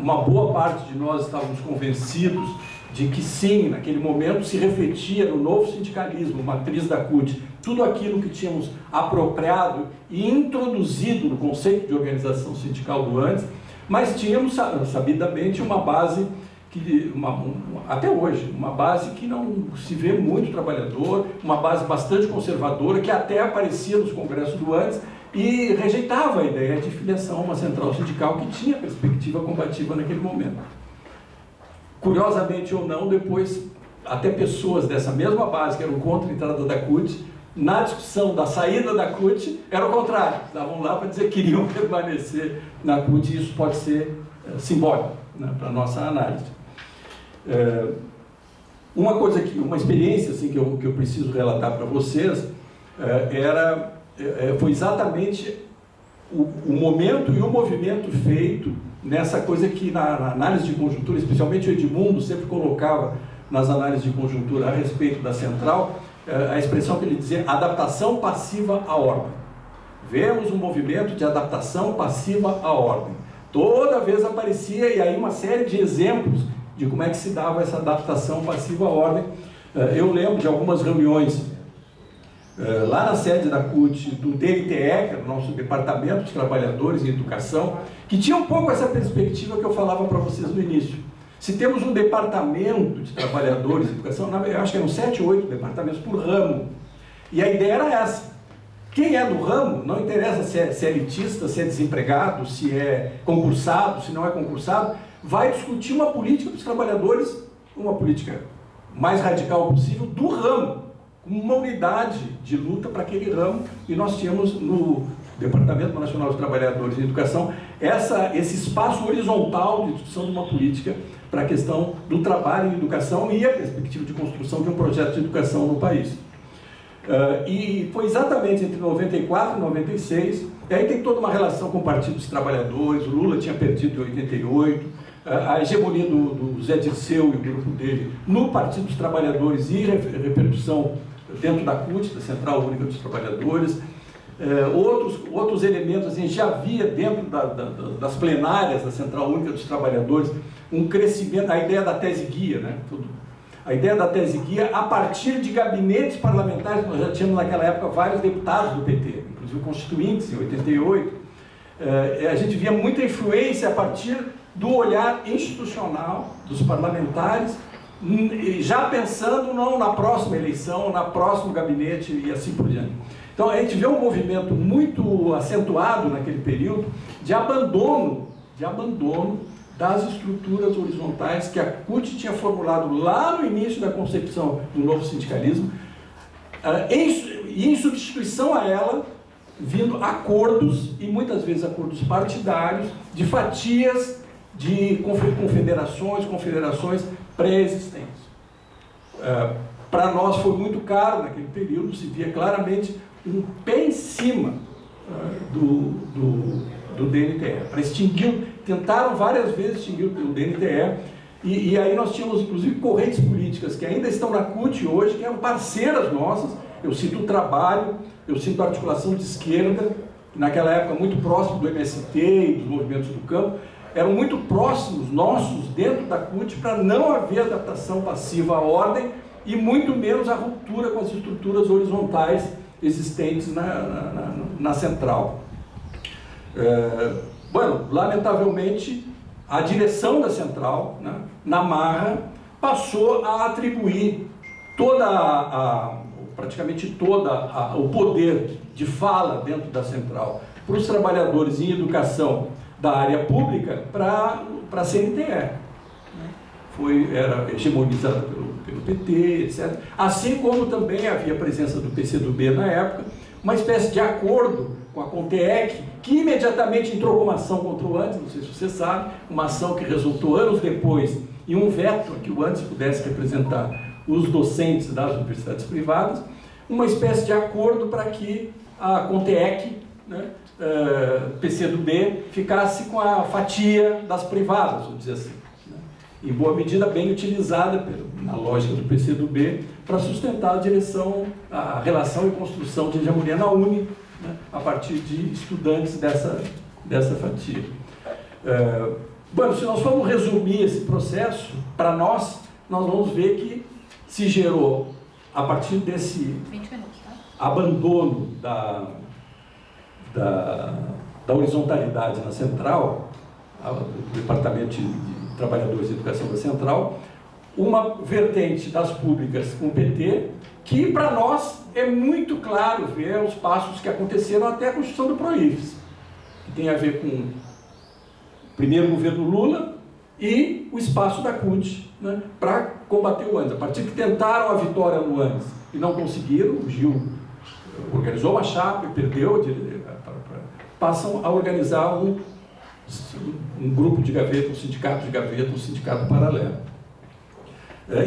uma boa parte de nós estávamos convencidos de que sim, naquele momento se refletia no novo sindicalismo, matriz da CUT, tudo aquilo que tínhamos apropriado e introduzido no conceito de organização sindical do ANDES, mas tínhamos sabidamente uma base, até hoje, uma base que não se vê muito trabalhador, uma base bastante conservadora, que até aparecia nos congressos do ANDES e rejeitava a ideia de filiação a uma central sindical que tinha perspectiva combativa naquele momento. Curiosamente ou não, depois, até pessoas dessa mesma base, que eram contra a entrada da CUT, na discussão da saída da CUT, era o contrário. Estavam lá para dizer que queriam permanecer na CUT, e isso pode ser simbólico, né, para a nossa análise. Uma experiência assim, que eu preciso relatar para vocês, foi exatamente o momento e o movimento feito nessa coisa que na análise de conjuntura, especialmente o Edmundo sempre colocava nas análises de conjuntura a respeito da central, a expressão que ele dizia, adaptação passiva à ordem. Vemos um movimento de adaptação passiva à ordem. Toda vez aparecia, e aí uma série de exemplos de como é que se dava essa adaptação passiva à ordem. Eu lembro de algumas reuniões lá na sede da CUT, do DNTE, que era o nosso Departamento de Trabalhadores em Educação, que tinha um pouco essa perspectiva que eu falava para vocês no início. Se temos um departamento de trabalhadores em educação, eu acho que eram 7 ou 8 departamentos por ramo, e a ideia era essa. Quem é do ramo, não interessa se é elitista, se é desempregado, se é concursado, se não é concursado, vai discutir uma política dos trabalhadores, uma política mais radical possível do ramo, uma unidade de luta para aquele ramo, e nós tínhamos no Departamento Nacional de Trabalhadores em Educação esse espaço horizontal de discussão de uma política para a questão do trabalho em educação e a perspectiva de construção de um projeto de educação no país. E foi exatamente entre 94 e 96, e aí tem toda uma relação com o Partido dos Trabalhadores. O Lula tinha perdido em 88, a hegemonia do Zé Dirceu e o grupo dele no Partido dos Trabalhadores e repercussão dentro da CUT, da Central Única dos Trabalhadores. Outros elementos, assim, já havia dentro das plenárias da Central Única dos Trabalhadores um crescimento, a ideia da tese guia, né? A ideia da tese guia a partir de gabinetes parlamentares. Nós já tínhamos naquela época vários deputados do PT, inclusive constituintes em 88. A gente via muita influência a partir do olhar institucional dos parlamentares, já pensando não na próxima eleição, na próximo gabinete e assim por diante. Então a gente vê um movimento muito acentuado naquele período de abandono das estruturas horizontais que a CUT tinha formulado lá no início da concepção do novo sindicalismo, e em substituição a ela, vindo acordos, e muitas vezes acordos partidários, de fatias de confederações pré-existentes. Para nós foi muito caro naquele período, se via claramente um pé em cima do DNTE, para extinguir. Tentaram várias vezes extinguir o DNTE, e aí nós tínhamos inclusive correntes políticas que ainda estão na CUT hoje, que eram parceiras nossas. Eu cito o Trabalho, eu cito a Articulação de Esquerda, naquela época muito próximo do MST e dos movimentos do campo, eram muito próximos nossos dentro da CUT para não haver adaptação passiva à ordem e muito menos a ruptura com as estruturas horizontais existentes na central. Lamentavelmente, a direção da central, né, na marra, passou a atribuir praticamente o poder de fala dentro da central para os trabalhadores em educação da área pública para a CNTE. Era hegemonizada pelo PT, etc. Assim como também havia a presença do PCdoB na época, uma espécie de acordo com a CONTEEC, que imediatamente entrou com uma ação contra o ANDES, não sei se você sabe, uma ação que resultou anos depois em um veto a que o ANDES pudesse representar os docentes das universidades privadas, uma espécie de acordo para que a CONTEEC, né, PCdoB, ficasse com a fatia das privadas, vamos dizer assim. Em boa medida bem utilizada na lógica do PCdoB para sustentar a relação e construção de hegemonia na Uni, né, a partir de estudantes dessa fatia. Bom, se nós formos resumir esse processo, para nós vamos ver que se gerou, a partir desse 20 minutos, tá? abandono da horizontalidade na central, do Departamento de Trabalhadores de Educação da Central, uma vertente das públicas com o PT, que para nós é muito claro ver os passos que aconteceram até a Constituição do PROIFES, que tem a ver com o primeiro governo Lula e o espaço da CUT, né, para combater o ANDES. A partir que tentaram a vitória no ANDES e não conseguiram, o Gil organizou uma chapa e perdeu, passam a organizar um grupo de gaveta, um sindicato de gaveta, um sindicato paralelo.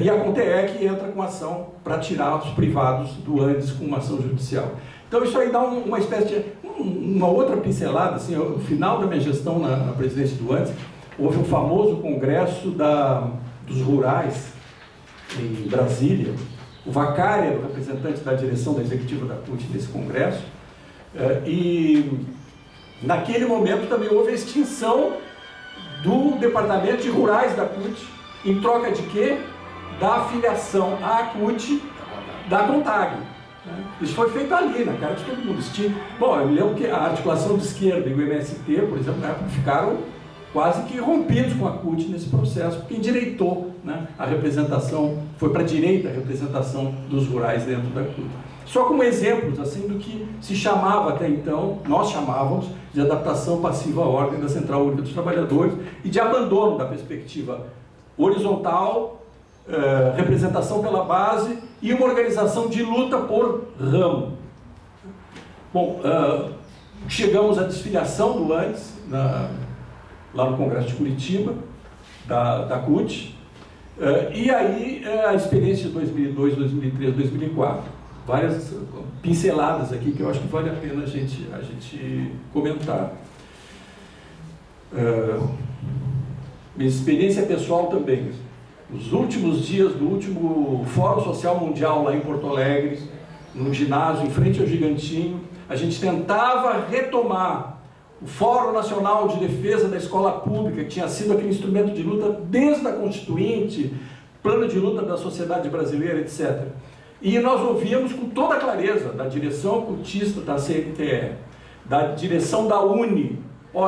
E a CONTEEC entra com ação para tirar os privados do ANDES com uma ação judicial. Então isso aí dá uma espécie de... uma outra pincelada, assim, no final da minha gestão na presidência do ANDES, houve um famoso congresso dos rurais em Brasília. O Vacari era o representante da direção da executiva da CUT nesse congresso, e naquele momento também houve a extinção do departamento de rurais da CUT, em troca de quê? Da afiliação à CUT da CONTAG. Isso foi feito ali, na cara de todo mundo. Bom, eu me lembro que a articulação de esquerda e o MST, por exemplo, na época, ficaram quase que rompidos com a CUT nesse processo, porque endireitou, né, a representação, foi para a direita a representação dos rurais dentro da CUT. Só como exemplos assim, do que se chamava até então, nós chamávamos de adaptação passiva à ordem da Central Única dos Trabalhadores e de abandono da perspectiva horizontal, representação pela base e uma organização de luta por ramo. Bom, chegamos à desfiliação do ANDES, lá no Congresso de Curitiba, da CUT, e aí a experiência de 2002, 2003, 2004. Várias pinceladas aqui que eu acho que vale a pena a gente comentar. Minha experiência pessoal também. Nos últimos dias do último Fórum Social Mundial lá em Porto Alegre, num ginásio em frente ao Gigantinho, a gente tentava retomar o Fórum Nacional de Defesa da Escola Pública, que tinha sido aquele instrumento de luta desde a Constituinte, plano de luta da sociedade brasileira, etc. E nós ouvíamos com toda a clareza da direção cultista da CNTE, da direção da UNE,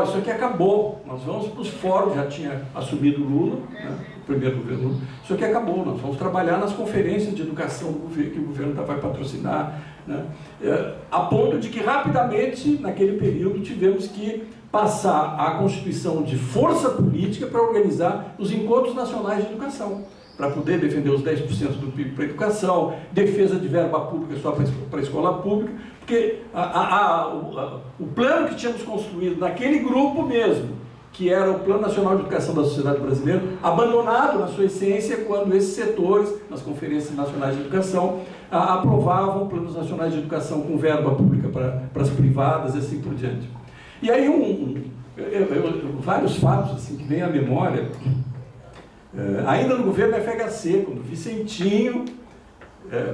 isso aqui acabou, nós vamos para os fóruns, já tinha assumido o Lula, né, o primeiro governo Lula, isso aqui acabou, nós vamos trabalhar nas conferências de educação que o governo vai patrocinar, né, a ponto de que rapidamente, naquele período, tivemos que passar a constituição de força política para organizar os encontros nacionais de educação, para poder defender os 10% do PIB para a educação, defesa de verba pública só para a escola pública, porque o plano que tínhamos construído naquele grupo mesmo, que era o Plano Nacional de Educação da Sociedade Brasileira, abandonado na sua essência quando esses setores, nas conferências nacionais de educação, aprovavam planos nacionais de educação com verba pública para as privadas e assim por diante. E aí vários fatos assim, que vêm à memória. Ainda no governo do FHC, quando o Vicentinho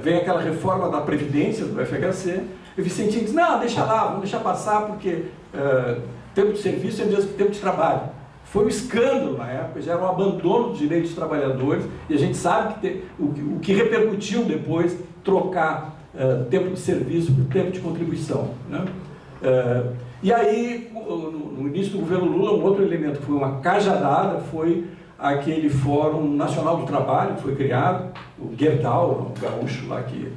vem aquela reforma da Previdência do FHC, o Vicentinho diz, não, deixa lá, vamos deixar passar porque tempo de serviço é mesmo que tempo de trabalho. Foi um escândalo na época, já era um abandono dos direitos dos trabalhadores, e a gente sabe que o que repercutiu depois trocar tempo de serviço por tempo de contribuição, né? E aí, no início do governo Lula, um outro elemento que foi uma cajadada foi aquele Fórum Nacional do Trabalho que foi criado, o Gerdau, o gaúcho lá que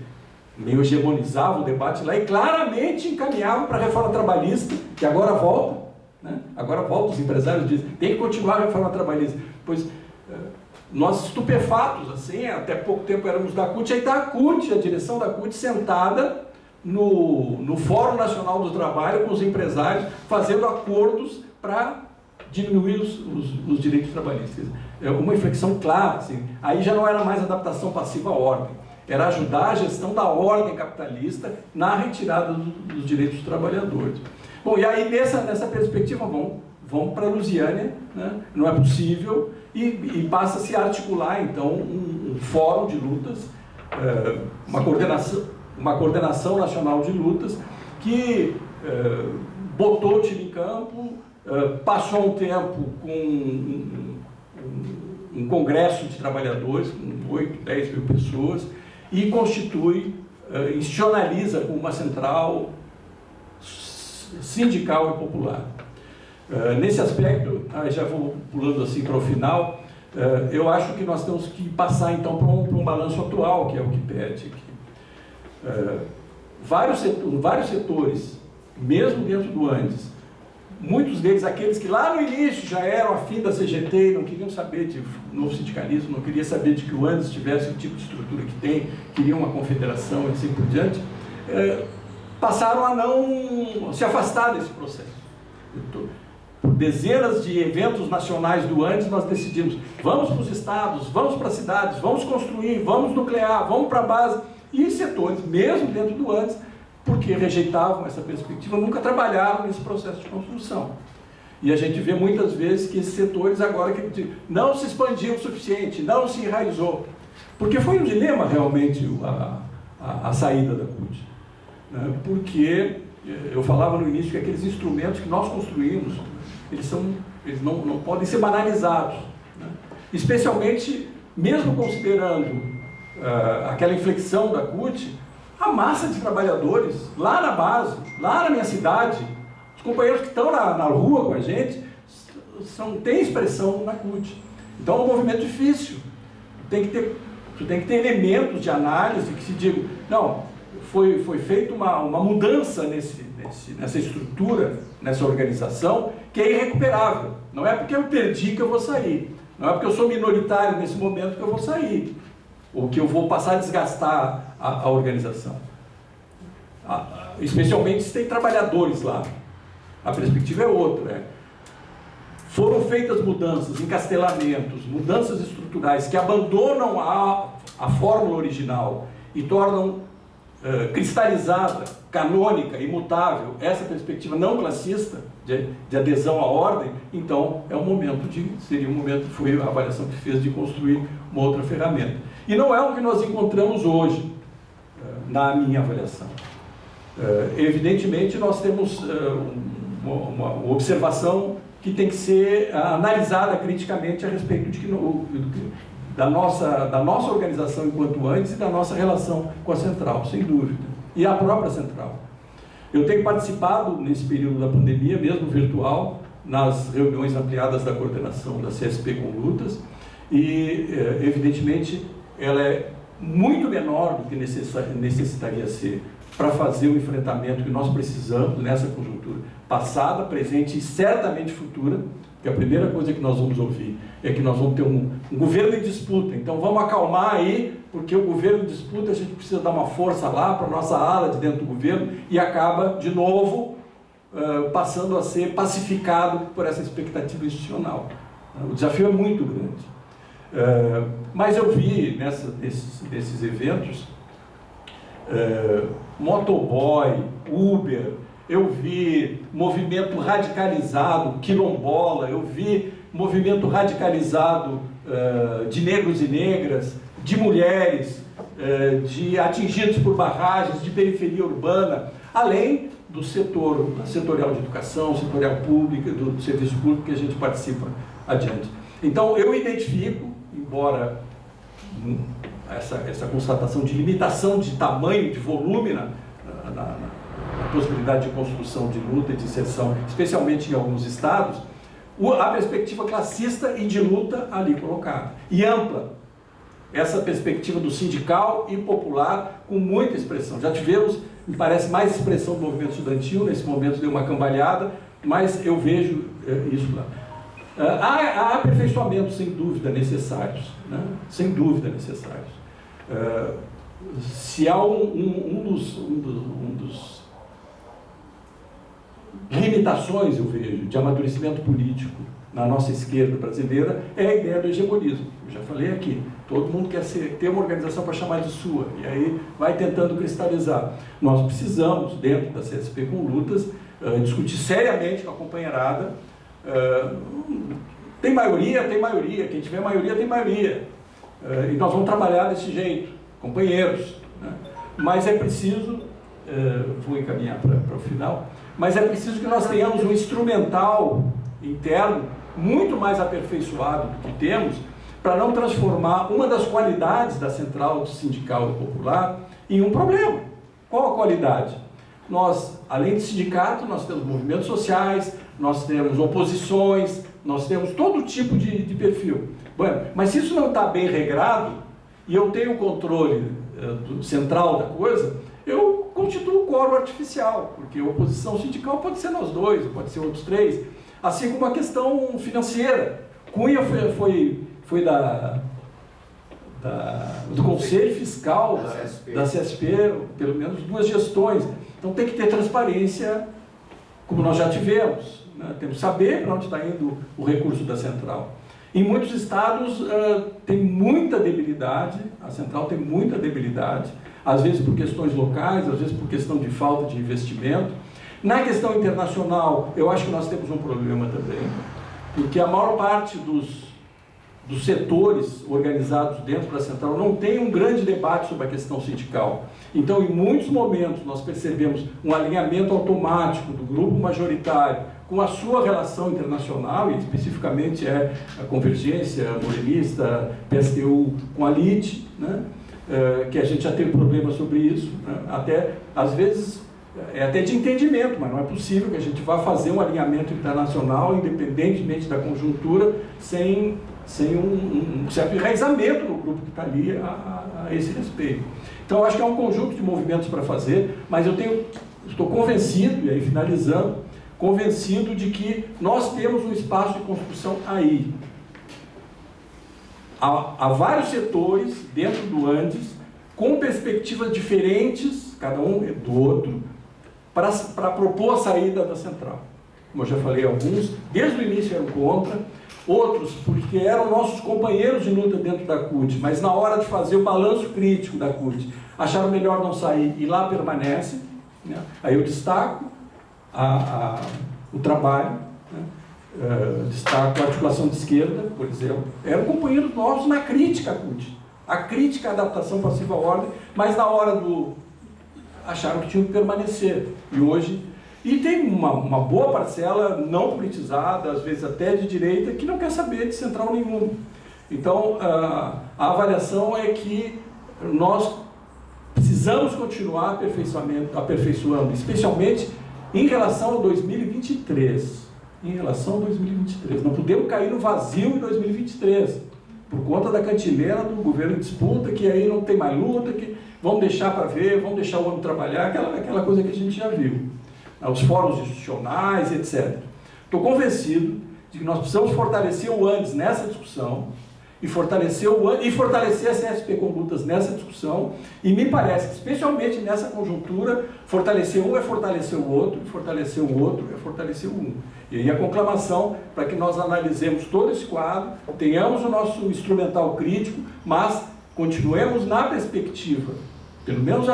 meio hegemonizava o debate lá e claramente encaminhava para a reforma trabalhista, que agora volta, né? Agora volta, os empresários dizem, tem que continuar a reforma trabalhista. Pois nós estupefatos, assim, até pouco tempo éramos da CUT, aí está a CUT, a direção da CUT sentada no Fórum Nacional do Trabalho com os empresários, fazendo acordos para diminuir os direitos trabalhistas. É uma inflexão clara, assim. Aí já não era mais adaptação passiva à ordem, era ajudar a gestão da ordem capitalista na retirada dos direitos dos trabalhadores. Bom, e aí nessa perspectiva vamos para a Lusiânia, né? Não é possível, e passa a se articular então um fórum de lutas, uma coordenação nacional de lutas que botou o time em campo, passou um tempo com um congresso de trabalhadores, com 8, 10 mil pessoas, e constitui, institucionaliza como uma central sindical e popular. Nesse aspecto, já vou pulando assim para o final, eu acho que nós temos que passar então para um balanço atual, que é o que pede aqui. Vários setores, mesmo dentro do Andes, muitos deles, aqueles que lá no início já eram afim da CGT e não queriam saber de novo sindicalismo, não queriam saber de que o Andes tivesse o tipo de estrutura que tem, queriam uma confederação e assim por diante, passaram a não se afastar desse processo. Por dezenas de eventos nacionais do Andes, nós decidimos, vamos para os estados, vamos para as cidades, vamos construir, vamos nuclear, vamos para a base, e setores, mesmo dentro do Andes, porque rejeitavam essa perspectiva, nunca trabalharam nesse processo de construção. E a gente vê muitas vezes que esses setores agora não se expandiam o suficiente, não se enraizou. Porque foi um dilema realmente a saída da CUT. Né? Porque eu falava no início que aqueles instrumentos que nós construímos, eles não podem ser banalizados. Né? Especialmente, mesmo considerando aquela inflexão da CUT, a massa de trabalhadores, lá na base, lá na minha cidade, os companheiros que estão na rua com a gente, têm expressão na CUT. Então é um movimento difícil. Tu tem que ter elementos de análise que se digam, não, foi feita uma mudança nessa estrutura, nessa organização, que é irrecuperável. Não é porque eu perdi que eu vou sair. Não é porque eu sou minoritário nesse momento que eu vou sair. Ou que eu vou passar a desgastar a organização. Especialmente se tem trabalhadores lá. A perspectiva é outra. Foram feitas mudanças, encastelamentos, mudanças estruturais que abandonam a fórmula original e tornam cristalizada, canônica, imutável, essa perspectiva não classista de adesão à ordem. Então seria um momento, foi a avaliação que fez de construir uma outra ferramenta. E não é o que nós encontramos hoje, na minha avaliação. Evidentemente, nós temos uma observação que tem que ser analisada criticamente a respeito da nossa organização enquanto antes e da nossa relação com a Central, sem dúvida. E a própria Central. Eu tenho participado, nesse período da pandemia, mesmo virtual, nas reuniões ampliadas da coordenação da CSP com lutas, e, evidentemente, ela é muito menor do que necessitaria ser para fazer o enfrentamento que nós precisamos nessa conjuntura passada, presente e certamente futura, que a primeira coisa que nós vamos ouvir é que nós vamos ter um governo em disputa. Então vamos acalmar aí, porque o governo em disputa a gente precisa dar uma força lá para a nossa ala de dentro do governo e acaba, de novo, passando a ser pacificado por essa expectativa institucional. O desafio é muito grande. Mas eu vi nesses eventos motoboy, Uber, eu vi movimento radicalizado, quilombola, eu vi movimento radicalizado de negros e negras, de mulheres, de atingidos por barragens, de periferia urbana, além do setorial de educação, setorial público, do serviço público que a gente participa adiante. Então eu identifico, embora essa constatação de limitação de tamanho, de volume na possibilidade de construção de luta e de inserção, especialmente em alguns estados, a perspectiva classista e de luta ali colocada. E ampla. Essa perspectiva do sindical e popular com muita expressão. Já tivemos, me parece, mais expressão do movimento estudantil, nesse momento deu uma cambalhada, mas eu vejo isso lá. Há aperfeiçoamentos, sem dúvida, necessários, né? Sem dúvida necessários. Se há um dos limitações, eu vejo, de amadurecimento político na nossa esquerda brasileira, é a ideia do hegemonismo. Eu já falei aqui, todo mundo quer ter uma organização para chamar de sua, e aí vai tentando cristalizar. Nós precisamos, dentro da CSP com Lutas, discutir seriamente com a companheirada. Tem maioria, quem tiver maioria, tem maioria. E nós vamos trabalhar desse jeito, companheiros, né? Mas é preciso, vou encaminhar para o final, mas é preciso que nós tenhamos um instrumental interno muito mais aperfeiçoado do que temos, para não transformar uma das qualidades da Central Sindical e Popular em um problema. Qual a qualidade? Nós, além de sindicato, nós temos movimentos sociais, nós temos oposições, nós temos todo tipo de perfil. Bueno, mas se isso não está bem regrado, e eu tenho o controle central da coisa, eu constituo um quórum artificial, porque a oposição sindical pode ser nós dois, pode ser outros três, assim como a questão financeira. Cunha foi do Conselho Fiscal da CSP, pelo menos 2 gestões. Então tem que ter transparência, como nós já tivemos, né? Temos que saber para onde está indo o recurso da Central. Em muitos estados tem muita debilidade, a Central tem muita debilidade, às vezes por questões locais, às vezes por questão de falta de investimento. Na questão internacional, eu acho que nós temos um problema também, porque a maior parte dos setores organizados dentro da Central não tem um grande debate sobre a questão sindical. Então, em muitos momentos, nós percebemos um alinhamento automático do grupo majoritário com a sua relação internacional, e especificamente a Convergência Morenista, PSTU, com a LIT, né? Que a gente já teve problemas sobre isso, né? Até, às vezes, é até de entendimento, mas não é possível que a gente vá fazer um alinhamento internacional, independentemente da conjuntura, sem um certo enraizamento no grupo que está ali a esse respeito. Então, eu acho que é um conjunto de movimentos para fazer, mas estou convencido, e aí finalizando, convencido de que nós temos um espaço de construção aí. Há vários setores dentro do Andes, com perspectivas diferentes, cada um do outro, para propor a saída da Central. Como eu já falei, alguns, desde o início eram contra, outros porque eram nossos companheiros de luta dentro da CUT, mas na hora de fazer o balanço crítico da CUT, acharam melhor não sair e lá permanece, né? Aí eu destaco o trabalho, né? Destaco a articulação de esquerda, por exemplo, eram companheiros nossos na crítica à CUT, a crítica à adaptação passiva à ordem, mas na hora acharam que tinham que permanecer, e hoje... E tem uma boa parcela não politizada, às vezes até de direita, que não quer saber de central nenhuma. Então, a avaliação é que nós precisamos continuar aperfeiçoando, especialmente em relação ao 2023. Em relação ao 2023. Não podemos cair no vazio em 2023, por conta da cantileira do governo em disputa, que aí não tem mais luta, que vamos deixar para ver, vamos deixar o homem trabalhar, aquela coisa que a gente já viu. Os fóruns institucionais, etc. Estou convencido de que nós precisamos fortalecer o Andes nessa discussão e fortalecer a CSP com Lutas nessa discussão, e me parece que, especialmente nessa conjuntura, fortalecer um é fortalecer o outro, e fortalecer o outro é fortalecer o um. E aí a conclamação para que nós analisemos todo esse quadro, tenhamos o nosso instrumental crítico, mas continuemos na perspectiva, pelo menos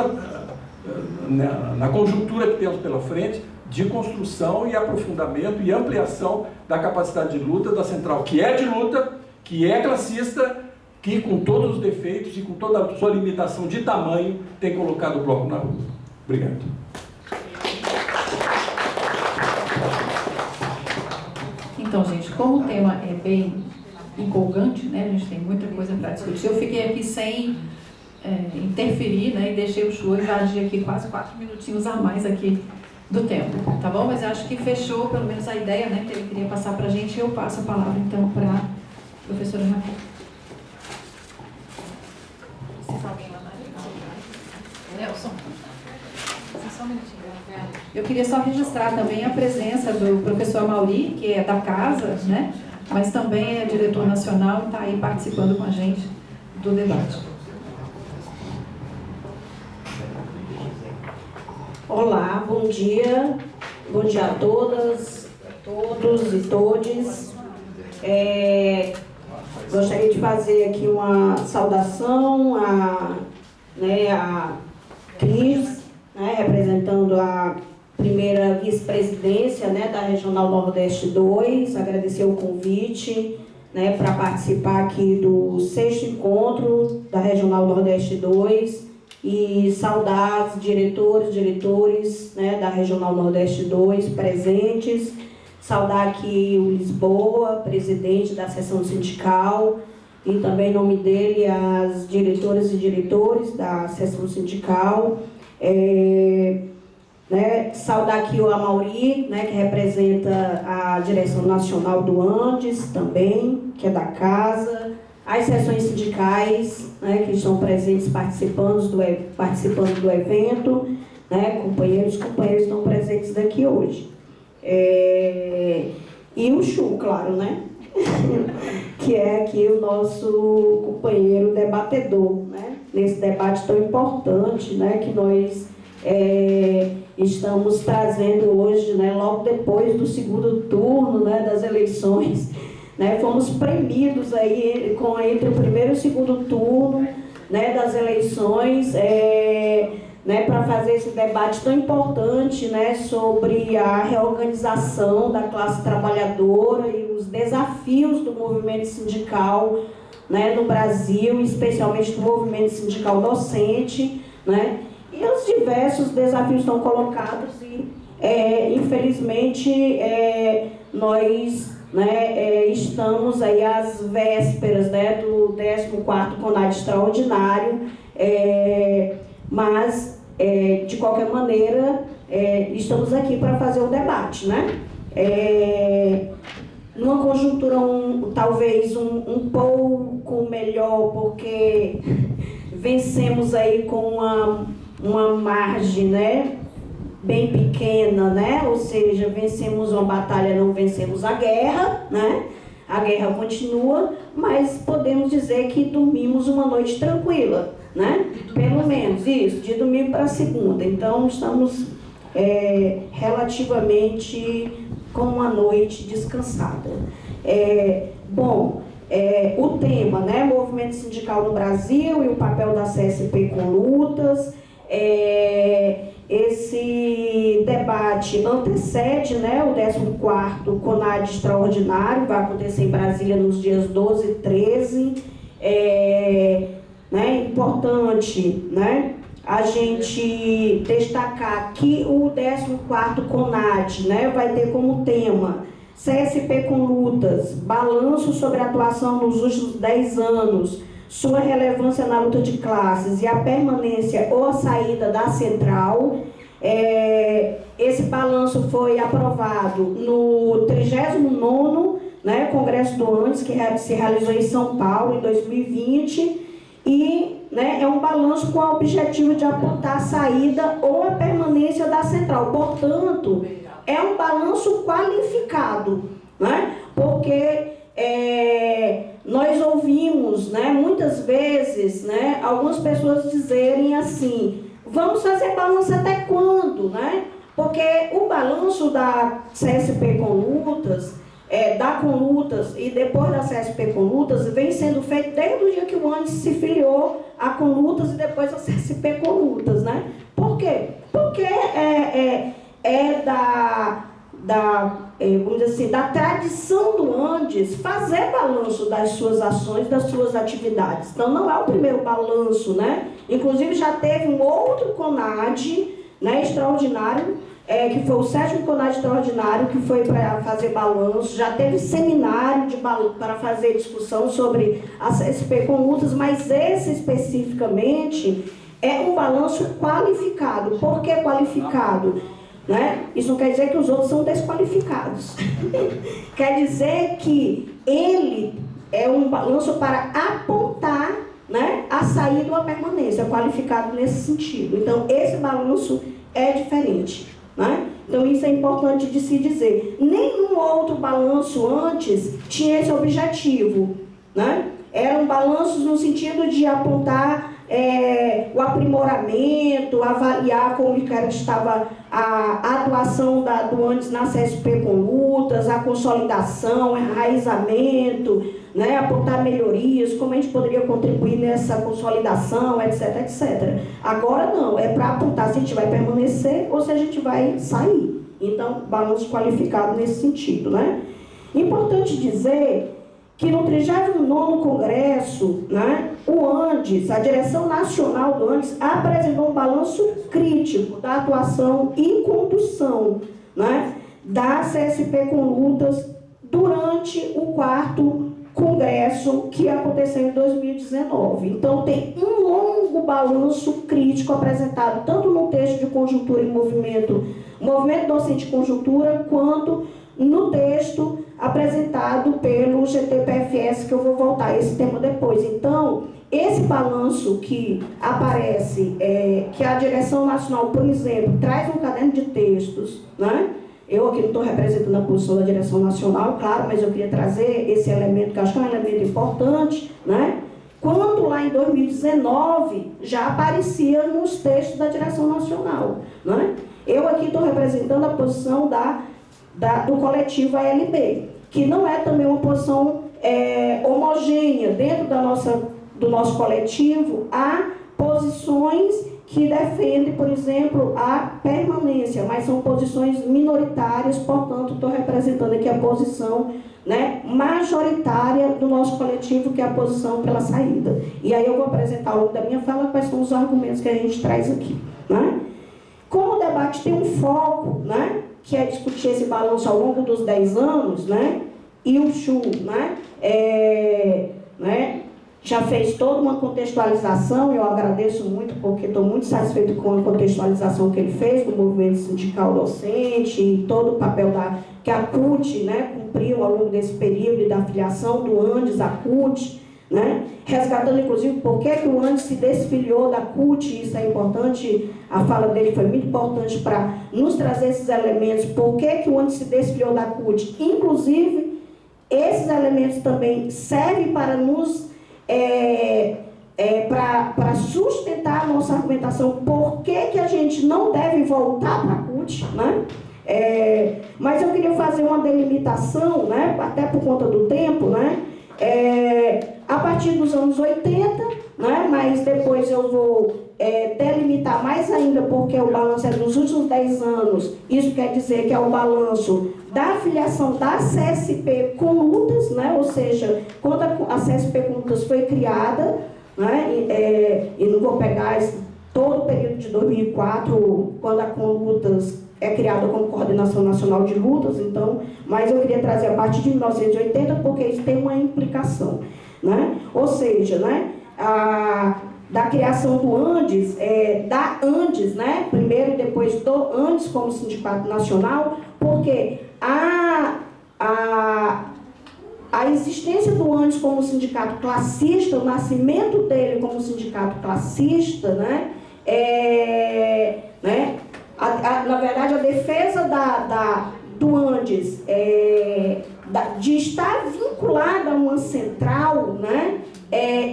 na conjuntura que temos pela frente, de construção e aprofundamento e ampliação da capacidade de luta da Central, que é de luta, que é classista, que com todos os defeitos e com toda a sua limitação de tamanho tem colocado o bloco na rua. Obrigado. Então, gente, como o tema é bem empolgante, né, a gente tem muita coisa para discutir, eu fiquei aqui sem interferir, né, e deixei o Chu invadir aqui quase 4 minutinhos a mais aqui do tempo, tá bom? Mas acho que fechou pelo menos a ideia, né, que ele queria passar para a gente, e eu passo a palavra então para a professora Raquel. Precisa alguém lá na Nelson? Eu queria só registrar também a presença do professor Mauri, que é da casa, né? Mas também é diretor nacional e está aí participando com a gente do debate. Olá, bom dia a todas, todos e todes. Gostaria de fazer aqui uma saudação a Cris, né, representando a primeira vice-presidência, né, da Regional Nordeste 2, agradecer o convite, né, para participar aqui do 6º encontro da Regional Nordeste 2 e saudar os diretores, né, da Regional Nordeste 2 presentes, saudar aqui o Lisboa, presidente da seção sindical, e também em nome dele as diretoras e diretores da seção sindical. Saudar aqui o Amauri, né, que representa a direção nacional do Andes também, que é da casa, as seções sindicais, né, que estão presentes participando do evento, né, companheiros estão presentes aqui hoje. E o Chu, claro, né? Que é aqui o nosso companheiro debatedor, né? Nesse debate tão importante, né, que nós estamos trazendo hoje, né, logo depois do 2º turno, né, das eleições, né, fomos premidos aí entre o 1º e o 2º turno, né, das eleições, né, para fazer esse debate tão importante, né, sobre a reorganização da classe trabalhadora e os desafios do movimento sindical, né, no Brasil, especialmente do movimento sindical docente, né, e os diversos desafios estão colocados e, infelizmente, nós, né, estamos aí às vésperas, né, do 14º CONAD extraordinário, mas, de qualquer maneira, estamos aqui para fazer o debate, né? Numa conjuntura talvez um pouco melhor, porque vencemos aí com uma margem, né, bem pequena, né? Ou seja, vencemos uma batalha, não vencemos a guerra, né? A guerra continua, mas podemos dizer que dormimos uma noite tranquila, né? Pelo menos isso, de domingo para segunda. Então estamos relativamente com uma noite descansada. O tema, né, movimento sindical no Brasil e o papel da CSP com lutas. Esse debate antecede, né, o 14º CONAD extraordinário, vai acontecer em Brasília nos dias 12 e 13. Importante, né, a gente destacar que o 14º CONAD, né, vai ter como tema CSP com lutas, balanço sobre a atuação nos últimos 10 anos, sua relevância na luta de classes e a permanência ou a saída da central. Esse balanço foi aprovado no 39º, né, Congresso do Andes, que se realizou em São Paulo em 2020, e, né, é um balanço com o objetivo de apontar a saída ou a permanência da central. Portanto, é um balanço qualificado, né, porque nós ouvimos, né, muitas vezes, né, algumas pessoas dizerem assim: vamos fazer balanço até quando, né? Porque o balanço da CSP com lutas, da Conlutas e depois da CSP com lutas, vem sendo feito desde o dia que o Andes se filiou a Conlutas e depois a CSP com lutas, né? Por quê? Porque vamos dizer assim, da tradição do Andes fazer balanço das suas ações, das suas atividades. Então não é o primeiro balanço, né? Inclusive já teve um outro CONAD, né, extraordinário, que foi o 7º CONAD extraordinário, que foi para fazer balanço. Já teve seminário para fazer discussão sobre a CSP com lutas, mas esse especificamente é um balanço qualificado. Por que qualificado? Né? Isso não quer dizer que os outros são desqualificados. Quer dizer que ele é um balanço para apontar, né, a saída ou a permanência, qualificado nesse sentido. Então, esse balanço é diferente, né? Então isso é importante de se dizer. Nenhum outro balanço antes tinha esse objetivo, né? Eram balanços no sentido de apontar o aprimoramento, avaliar como que estava a atuação do ANDES na CSP com lutas, a consolidação, enraizamento, né, apontar melhorias, como a gente poderia contribuir nessa consolidação, etc, etc. Agora não, é para apontar se a gente vai permanecer ou se a gente vai sair. Então, balanço qualificado nesse sentido, né? Importante dizer que no 39º Congresso, né, o ANDES, a direção nacional do ANDES, apresentou um balanço crítico da atuação e condução, né, da CSP com lutas durante o 4º Congresso que aconteceu em 2019. Então, tem um longo balanço crítico apresentado tanto no texto de conjuntura e movimento docente de conjuntura, quanto no texto apresentado pelo GTPFS, que eu vou voltar a esse tema depois. Então, esse balanço que aparece, que a direção nacional, por exemplo, traz um caderno de textos, né? Eu aqui não estou representando a posição da direção nacional, claro, mas eu queria trazer esse elemento, que eu acho que é um elemento importante, né? Quando lá em 2019 já aparecia nos textos da direção nacional, né? Eu aqui estou representando a posição do coletivo ALB, que não é também uma posição homogênea dentro do nosso coletivo. Há posições que defendem, por exemplo, a permanência, mas são posições minoritárias, portanto, estou representando aqui a posição, né, majoritária do nosso coletivo, que é a posição pela saída. E aí eu vou apresentar ao longo da minha fala quais são os argumentos que a gente traz aqui, né? Como o debate tem um foco, né, que é discutir esse balanço ao longo dos 10 anos, né, e o Chu, né, já fez toda uma contextualização, eu agradeço muito, porque estou muito satisfeito com a contextualização que ele fez do movimento sindical docente e todo o papel que a CUT, né, cumpriu ao longo desse período e da filiação do ANDES à CUT, né, resgatando inclusive por que o ANDES se desfiliou da CUT. Isso é importante, a fala dele foi muito importante para nos trazer esses elementos, por que o ANDES se desfiliou da CUT. Inclusive, esses elementos também servem para nos para sustentar a nossa argumentação, por que a gente não deve voltar para a CUT, né? Mas eu queria fazer uma delimitação, né, até por conta do tempo, né, a partir dos anos 80, né, mas depois eu vou delimitar mais ainda, porque o balanço é dos últimos 10 anos. Isso quer dizer que é o balanço da filiação da CSP com lutas, né, ou seja, quando a CSP com lutas foi criada, né, e não vou pegar todo o período de 2004, quando a Conlutas é criada como Coordenação Nacional de Lutas, então, mas eu queria trazer a partir de 1980, porque isso tem uma implicação, né? Ou seja, né, da criação do ANDES, da ANDES, né, primeiro e depois do ANDES como Sindicato Nacional, porque a existência do ANDES como sindicato classista, o nascimento dele como sindicato classista, né, na verdade, a defesa do ANDES, de estar vinculada a uma central, né,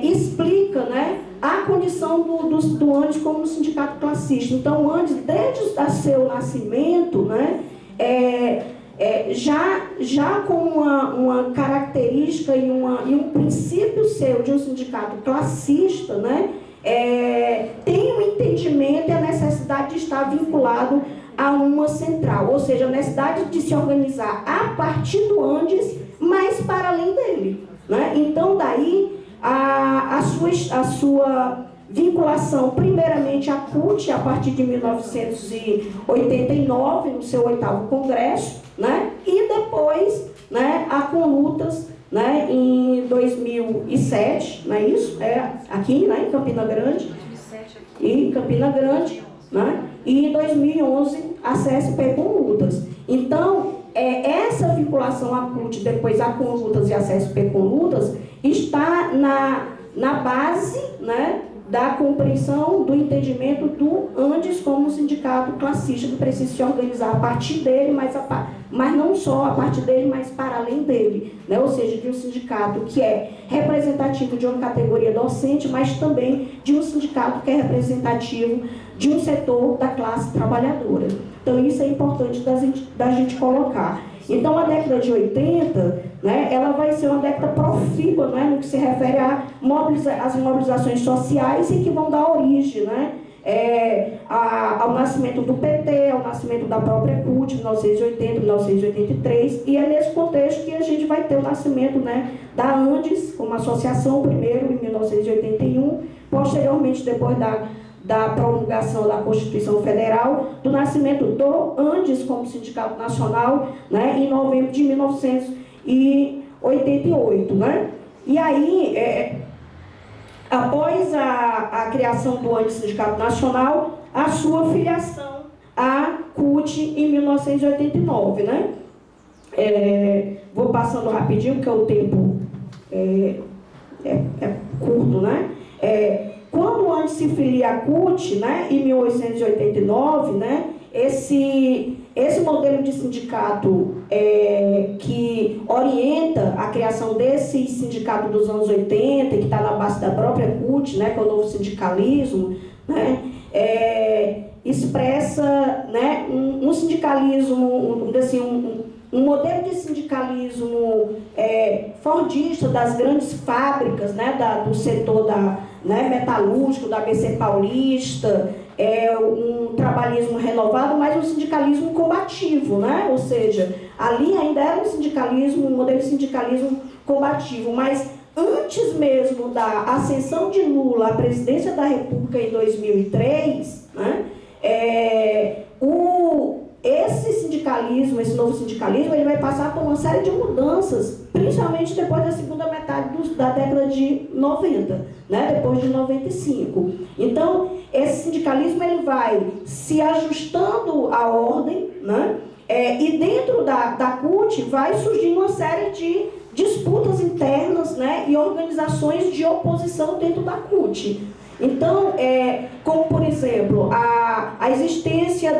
explica, né, a condição do ANDES como sindicato classista. Então, o ANDES, desde o seu nascimento, né, já com uma característica e um princípio seu de um sindicato classista, né, tem um entendimento e a necessidade de estar vinculado a uma central, ou seja, a necessidade de se organizar a partir do ANDES, mas para além dele, né? Então, daí, a sua vinculação, primeiramente, à CUT, a partir de 1989, no seu 8º Congresso, né? E depois, né, a Conlutas, né, em 2007, não é isso? Aqui, né, em Campina Grande. 2007 aqui. E Campina Grande, né? E em 2011, a CSP com lutas. Então, essa vinculação à CUT, depois a Conlutas e a CSP com lutas, está na base, né, da compreensão, do entendimento do ANDES como um sindicato classista que precisa se organizar a partir dele, mas não só a partir dele, mas para além dele, né? Ou seja, de um sindicato que é representativo de uma categoria docente, mas também de um sindicato que é representativo de um setor da classe trabalhadora. Então isso é importante da gente colocar. Então a década de 80, né, ela vai ser uma década profícua, né, no que se refere às mobilizações sociais e que vão dar origem, né, ao nascimento do PT, ao nascimento da própria CUT, 1980, 1983, e é nesse contexto que a gente vai ter o nascimento, né, da ANDES como associação, primeiro em 1981, posteriormente, depois da promulgação da Constituição Federal, do nascimento do ANDES como Sindicato Nacional, né, em novembro de 1988. Né? E aí, após a criação do ANDES Sindicato Nacional, a sua filiação à CUT em 1989. Né? Vou passando rapidinho, porque o tempo é curto, né? Quando o ANDES se filia à CUT, né, em 1889, né, esse modelo de sindicato que orienta a criação desse sindicato dos anos 80, que está na base da própria CUT, né, que é o novo sindicalismo, né, expressa, né, um sindicalismo, um modelo de sindicalismo fordista das grandes fábricas, né, do setor metalúrgico, da ABC Paulista, um trabalhismo renovado, mas um sindicalismo combativo, né? Ou seja, ali ainda era um modelo de sindicalismo combativo, mas antes mesmo da ascensão de Lula à presidência da República em 2003, né, esse novo sindicalismo, ele vai passar por uma série de mudanças, principalmente depois da segunda metade da década de 90, né, depois de 95. Então, esse sindicalismo ele vai se ajustando à ordem, né, e dentro da CUT vai surgir uma série de disputas internas, né, e organizações de oposição dentro da CUT. Então, como por exemplo, a existência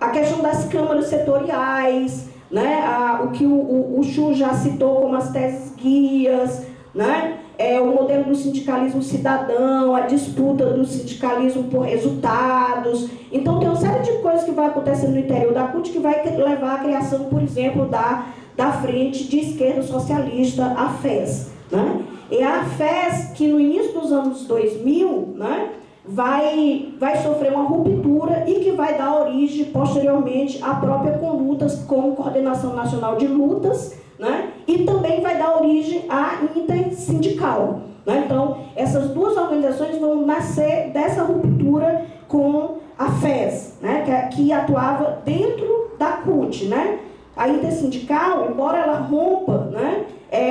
a questão das câmaras setoriais, né, o que o Chu já citou como as teses guias, né, o modelo do sindicalismo cidadão, a disputa do sindicalismo por resultados. Então tem uma série de coisas que vai acontecer no interior da CUT que vai levar à criação, por exemplo, da Frente de Esquerda Socialista, a FES. Né? E a FES, que no início dos anos 2000, né, vai sofrer uma ruptura e que vai dar origem, posteriormente, à própria CONLUTAS, como Coordenação Nacional de Lutas, né? E também vai dar origem à Intersindical. Né? Então, essas duas organizações vão nascer dessa ruptura com a FES, né? que atuava dentro da CUT. Né? A Intersindical, embora ela rompa, né?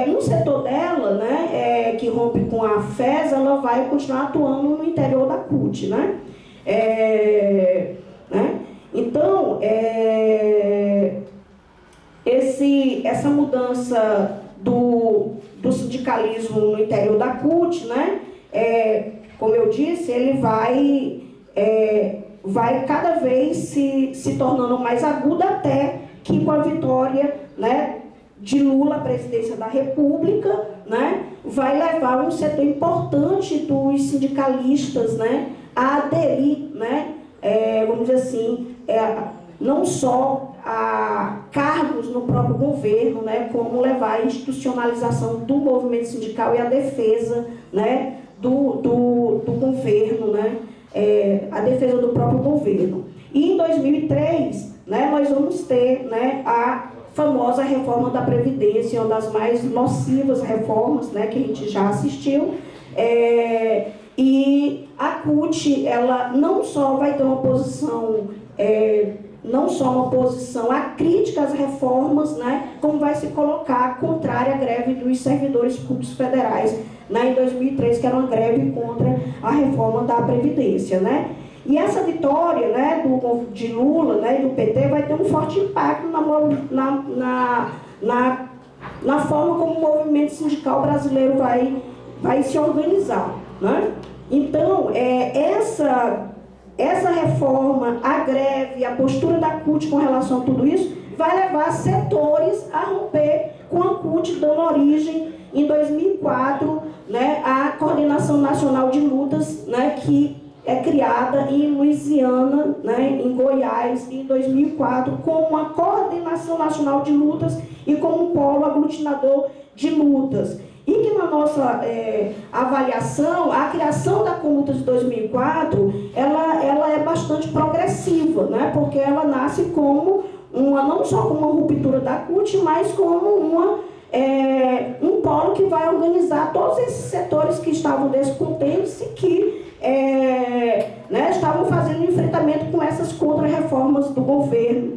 Um setor dela, né, que rompe com a FES, ela vai continuar atuando no interior da CUT. Né? Então, essa mudança do sindicalismo no interior da CUT, né, como eu disse, ele vai cada vez se tornando mais agudo, até que com a vitória, né, de Lula à presidência da República, né, vai levar um setor importante dos sindicalistas, né, a aderir, né, vamos dizer assim, não só a cargos no próprio governo, né, como levar a institucionalização do movimento sindical e a defesa, né, do governo, né, a defesa do próprio governo. E em 2003, né, nós vamos ter, né, a famosa reforma da Previdência, uma das mais nocivas reformas, né, que a gente já assistiu. E a CUT, ela não só vai ter uma posição, a crítica às reformas, né, como vai se colocar contrária à greve dos servidores públicos federais, né, em 2003, que era uma greve contra a reforma da Previdência. Né? E essa vitória, né, de Lula, né, e do PT vai ter um forte impacto na forma como o movimento sindical brasileiro vai se organizar, né? Então, essa reforma, a greve, a postura da CUT com relação a tudo isso, vai levar setores a romper com a CUT, dando origem, em 2004, né, à Coordenação Nacional de Lutas, né, que é criada em Louisiana, né, em Goiás, em 2004, como uma Coordenação Nacional de Lutas e como um polo aglutinador de lutas. E que na nossa avaliação, a criação da Conluta de 2004, ela é bastante progressiva, né? Porque ela nasce como não só como uma ruptura da CUT, mas como um polo que vai organizar todos esses setores que estavam descontentes e que né, estavam fazendo enfrentamento com essas contra-reformas do governo.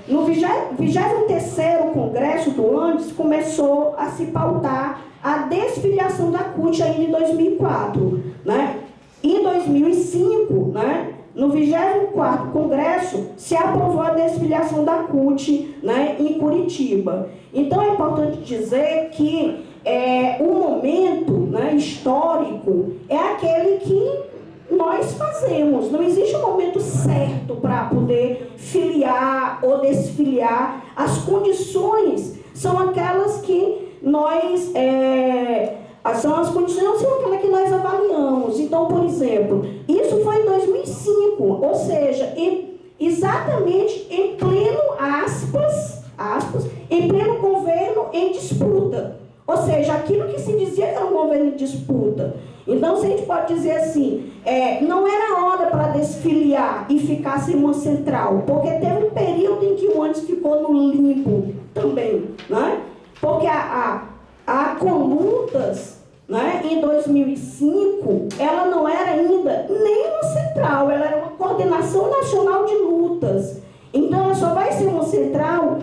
No 23º Congresso do Andes, começou a se pautar a desfiliação da CUT ainda em 2004. Né? Em 2005, né, no 24º Congresso, se aprovou a desfiliação da CUT, né, em Curitiba. Então, é importante dizer que o momento, né, histórico é aquele que nós fazemos. Não existe um momento certo para poder filiar ou desfiliar. As condições são aquelas que nós... as condições não são aquelas que nós avaliamos. Então, por exemplo, isso foi em 2005, ou seja, exatamente em pleno, aspas, em pleno governo em disputa. Ou seja, aquilo que se dizia que era um governo em disputa. Então, se a gente pode dizer assim, não era hora para desfiliar e ficar sem uma central, porque teve um período em que o Andes ficou no limbo também, né? Porque a Conlutas, né, em 2005, ela não era ainda nem uma central, ela era uma Coordenação Nacional de Lutas. Então, ela só vai ser uma central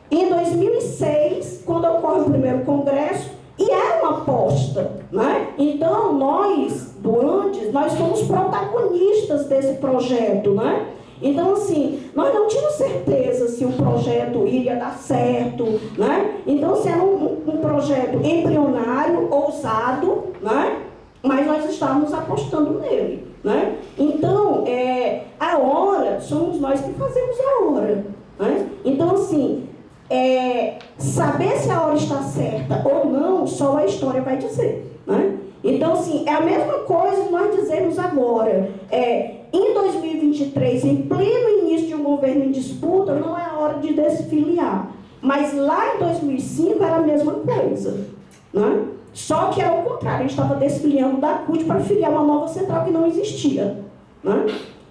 em 2006, quando ocorre o primeiro congresso, e era uma aposta, né? Então, nós, do Andes, nós fomos protagonistas desse projeto, né? Então, assim, nós não tínhamos certeza se o projeto iria dar certo, né? Então, se era um projeto embrionário, ousado, né? Mas nós estávamos apostando nele, né? Então, a hora, somos nós que fazemos a hora, né? Então, assim, saber se a hora está certa ou não, só a história vai dizer, né? Então, assim, é a mesma coisa que nós dizemos agora. Em 2023, em pleno início de um governo em disputa, não é a hora de desfiliar. Mas lá em 2005 era a mesma coisa, né? Só que era o contrário, a gente estava desfiliando da CUT para filiar uma nova central que não existia, né?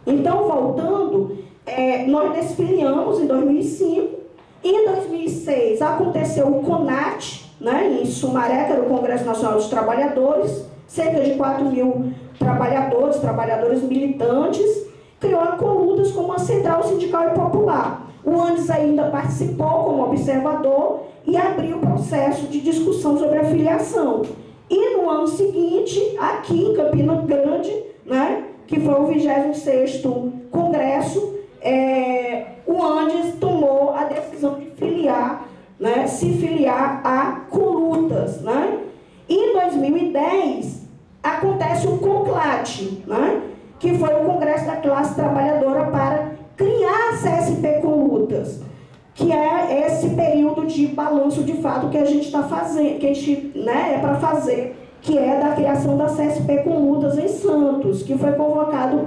Então, voltando, nós desfiliamos em 2005. Em 2006 aconteceu o CONAT, né, em Sumaré, que era o Congresso Nacional dos Trabalhadores, cerca de 4.000 trabalhadores militantes, criou a Conlutas como uma central sindical e popular. O Andes ainda participou como observador e abriu o processo de discussão sobre a filiação. E no ano seguinte, aqui em Campina Grande, né, que foi o 26º Congresso, o Andes tomou a decisão de filiar, né, se filiar a Conlutas, né? E em 2010 acontece o CONCLAT, né, que foi o Congresso da Classe Trabalhadora para criar a CSP Conlutas, que é esse período de balanço de fato que a gente está fazendo, que a gente, né, é para fazer, que é da criação da CSP Conlutas em Santos, que foi convocado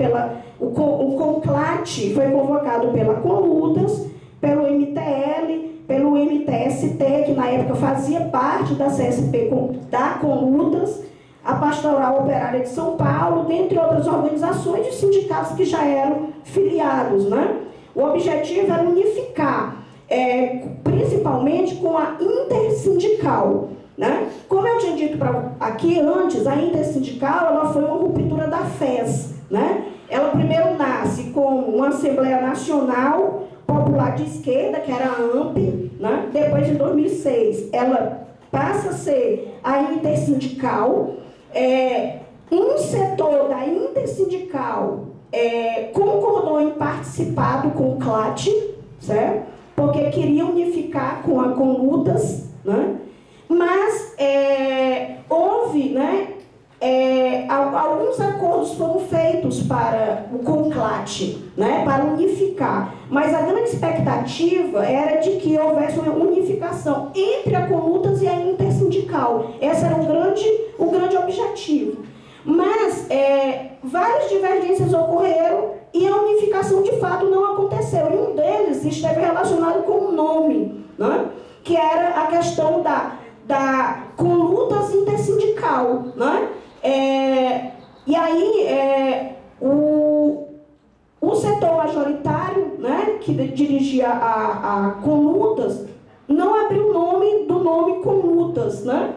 o CONCLAT foi convocado pela Conlutas, pelo MTL, pelo MTST, que na época fazia parte da CSP da Conlutas, a Pastoral Operária de São Paulo, dentre outras organizações de sindicatos que já eram filiados, né? O objetivo era unificar, principalmente com a intersindical, né? Como eu tinha dito aqui antes, a intersindical ela foi uma ruptura da FES, né? Ela primeiro nasce como uma Assembleia Nacional Popular de Esquerda, que era a AMP, né? Depois, em 2006, ela passa a ser a intersindical. Um setor da intersindical concordou em participar do CONCLAT, certo? porque queria unificar com a Conlutas, né? Mas houve, né, alguns acordos foram feitos para o CONCLAT, né, para unificar, mas a grande expectativa era de que houvesse uma unificação entre a Conlutas e a Intersindical. Esse era o grande objetivo. Mas várias divergências ocorreram e a unificação de fato não aconteceu. E um deles esteve relacionado com o nome, né, que era a questão da Conlutas Intersindical, né? E aí o setor majoritário, né, que dirigia a Conlutas, não abriu o nome do nome Conlutas, né?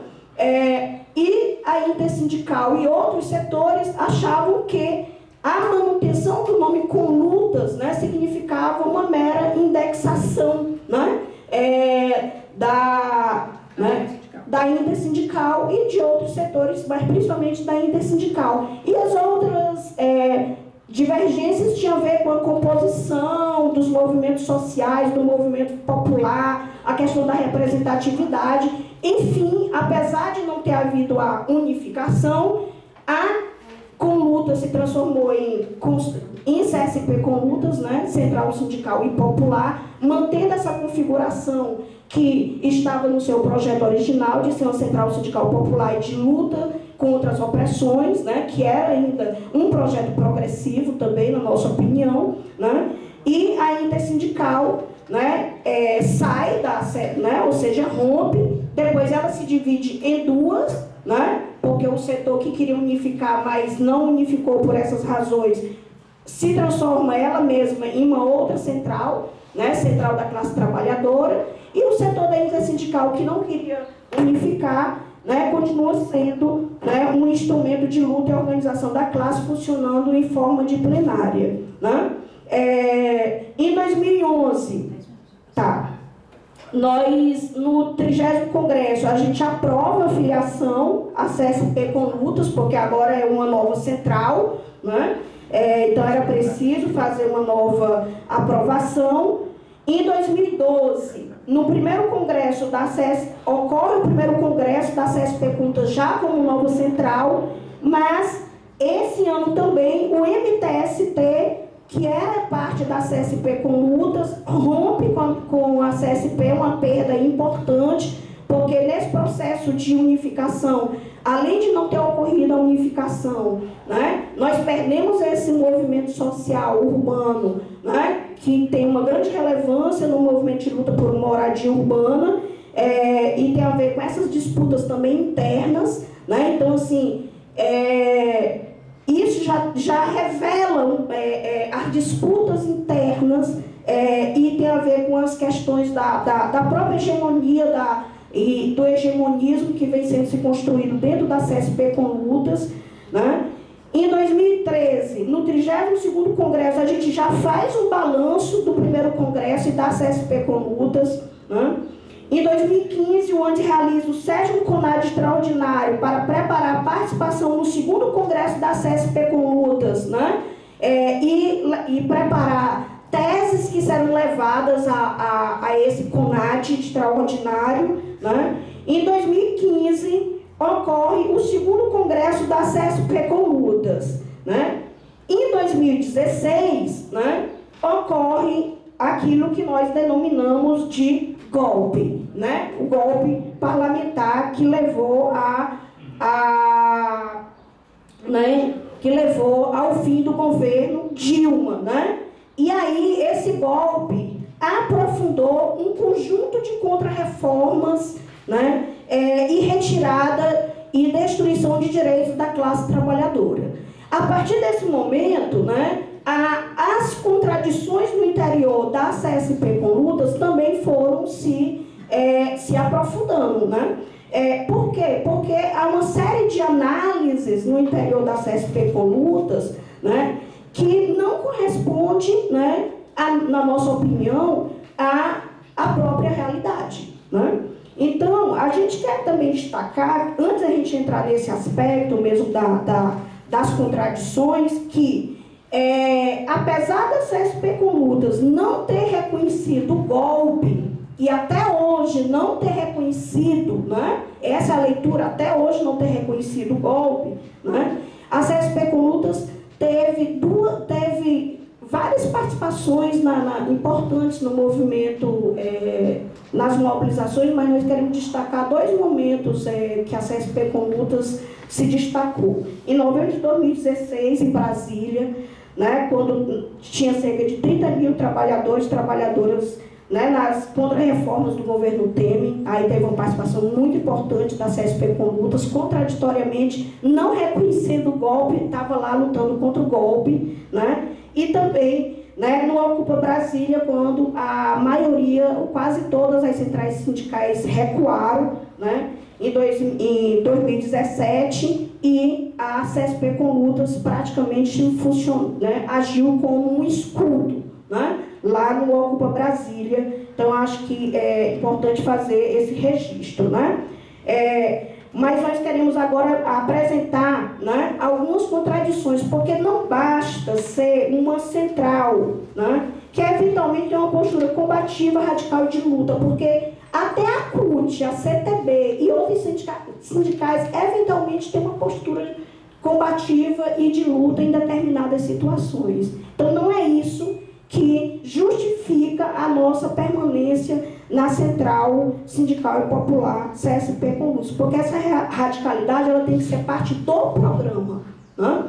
E a Intersindical e outros setores achavam que a manutenção do nome Conlutas, né, significava uma mera indexação, né, da Intersindical e de outros setores, mas principalmente da Intersindical. E as outras divergências tinham a ver com a composição dos movimentos sociais, do movimento popular, a questão da representatividade. Enfim, apesar de não ter havido a unificação, a Conlutas se transformou em CSP Conlutas, né, Central Sindical e Popular, mantendo essa configuração que estava no seu projeto original de ser uma Central Sindical Popular e de luta contra as opressões, né, que era ainda um projeto progressivo também, na nossa opinião, né, e a Intersindical, né, sai né, ou seja, rompe, depois ela se divide em duas, né, porque o setor que queria unificar, mas não unificou por essas razões, se transforma ela mesma em uma outra central, né, Central da Classe Trabalhadora, e o setor da Intersindical, que não queria unificar, né, continua sendo, né, um instrumento de luta e organização da classe, funcionando em forma de plenária, né? Em 2011, nós, no 30º Congresso, a gente aprova a filiação à CSP Conlutas, porque agora é uma nova central, né? Então era preciso fazer uma nova aprovação. Em 2012, no primeiro congresso da ocorre o primeiro congresso da CSP Conlutas já como nova central, mas esse ano também o MTST, que era parte da CSP Conlutas, rompe com a CSP, uma perda importante, porque nesse processo de unificação, além de não ter ocorrido a unificação, né, nós perdemos esse movimento social urbano, né, que tem uma grande relevância no movimento de luta por moradia urbana, e tem a ver com essas disputas também internas, né? Então, assim, isso já revela as disputas internas e tem a ver com as questões da própria hegemonia e do hegemonismo que vem sendo se construído dentro da CSP Conlutas, né? Em 2013, no 32º Congresso, a gente já faz um balanço do primeiro Congresso e da CSP Conlutas, né? Em 2015, o ANDE realiza o 7º CONAD extraordinário para preparar a participação no 2º Congresso da CSP Conlutas, né? E preparar teses que serão levadas a esse CONAD extraordinário, né? Em 2015, ocorre o 2º Congresso da CSP Conlutas, né? Em 2016, né, ocorre aquilo que nós denominamos de golpe, né? O golpe parlamentar que levou que levou ao fim do governo Dilma, né? E aí esse golpe aprofundou um conjunto de contrarreformas, né, e retirada e destruição de direitos da classe trabalhadora. A partir desse momento, né, as contradições no interior da CSP Conlutas também foram se aprofundando, né? Por quê? Porque há uma série de análises no interior da CSP Conlutas, né, que não corresponde, né, na nossa opinião, à própria realidade, né? Então, a gente quer também destacar, antes da gente entrar nesse aspecto mesmo das contradições, que apesar da CSP com Lutas não ter reconhecido o golpe, e até hoje não ter reconhecido, né, essa leitura até hoje não ter reconhecido o golpe, né, a CSP com Lutas teve várias participações importantes no movimento, nas mobilizações, mas nós queremos destacar dois momentos que a CSP com Lutas se destacou. Em novembro de 2016, em Brasília, né, quando tinha cerca de 30 mil trabalhadores e trabalhadoras, né, nas contra-reformas do governo Temer, aí teve uma participação muito importante da CSP com Lutas, contraditoriamente, não reconhecendo o golpe, estava lá lutando contra o golpe, né, e também, né, no Ocupa Brasília, quando a maioria, quase todas as centrais sindicais recuaram, né, em 2017, e a CSP com Lutas praticamente funcionou, né, agiu como um escudo, né, lá no Ocupa Brasília. Então, acho que é importante fazer esse registro, né? Mas nós queremos agora apresentar, né, algumas contradições, porque não basta ser uma central, né, que eventualmente tem uma postura combativa, radical de luta, porque até a CUT, a CTB e outros sindicais eventualmente têm uma postura combativa e de luta em determinadas situações. Então, não é isso que justifica a nossa permanência na Central Sindical e Popular CSP com Lutas, porque essa radicalidade ela tem que ser parte do programa, né?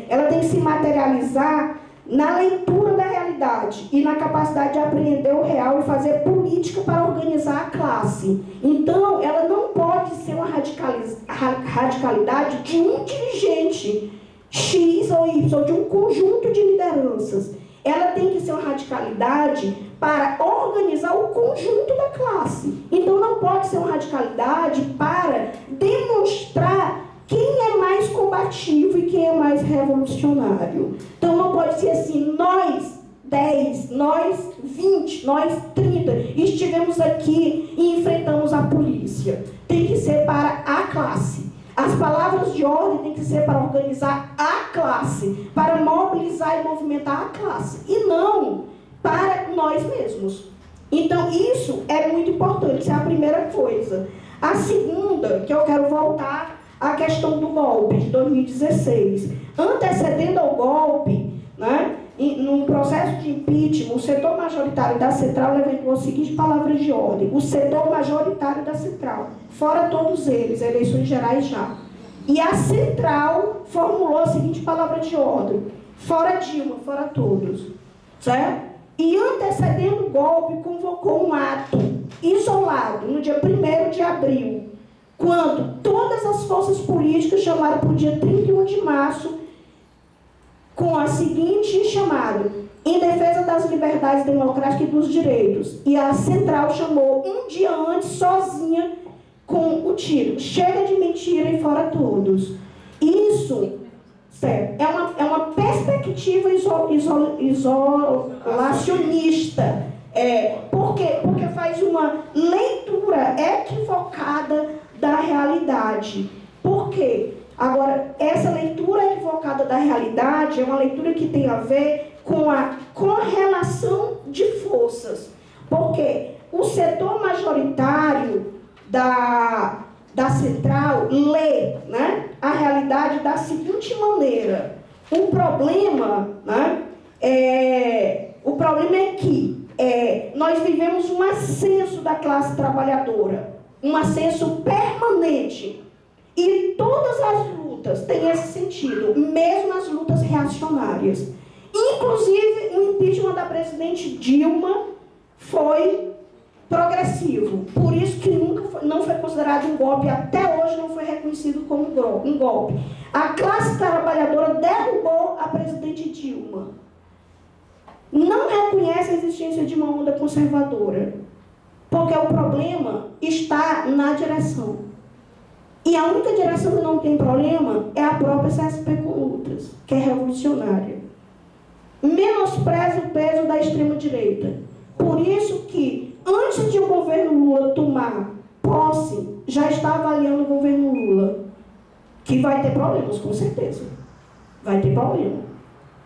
Ela tem que se materializar na leitura da realidade e na capacidade de apreender o real e fazer política para organizar a classe. Então, ela não pode ser uma radicalidade de um dirigente X ou Y, de um conjunto de lideranças. Ela tem que ser uma radicalidade para organizar o conjunto da classe. Então, não pode ser uma radicalidade para demonstrar quem é mais combativo e quem é mais revolucionário. Então, não pode ser assim, nós 10, nós 20, nós 30, estivemos aqui e enfrentamos a polícia. Tem que ser para a classe. As palavras de ordem têm que ser para organizar a classe, para mobilizar e movimentar a classe, e não para nós mesmos. Então, isso é muito importante, essa é a primeira coisa. A segunda, que eu quero voltar à questão do golpe de 2016. Antecedendo ao golpe, né, num processo de impeachment, o setor majoritário da Central levantou as seguintes palavras de ordem. O setor majoritário da Central, fora todos eles, eleições gerais já. E a Central formulou a seguinte palavra de ordem: fora Dilma, fora todos. Certo? E antecedendo o golpe, convocou um ato isolado, no dia 1º de abril, quando todas as forças políticas chamaram para o dia 31 de março, com a seguinte chamada: em defesa das liberdades democráticas e dos direitos. E a Central chamou um dia antes, sozinha, com o título: chega de mentira e fora todos. Isso, certo, é uma perspectiva isolacionista. Por quê? Porque faz uma leitura equivocada da realidade. Por quê? Agora, essa leitura equivocada da realidade é uma leitura que tem a ver com a correlação de forças. Porque o setor majoritário da Central lê, né, a realidade da seguinte maneira: o problema, né, é que nós vivemos um ascenso da classe trabalhadora, um ascenso permanente. E todas as lutas têm esse sentido, mesmo as lutas reacionárias. Inclusive, o impeachment da presidente Dilma foi progressivo. Por isso que não foi considerado um golpe, até hoje não foi reconhecido como um golpe. A classe trabalhadora derrubou a presidente Dilma. Não reconhece a existência de uma onda conservadora, porque o problema está na direção. E a única direção que não tem problema é a própria CSP com Lutas, que é revolucionária. Menospreza o peso da extrema-direita. Por isso que, antes de o governo Lula tomar posse, já está avaliando o governo Lula, que vai ter problemas, com certeza. Vai ter problema.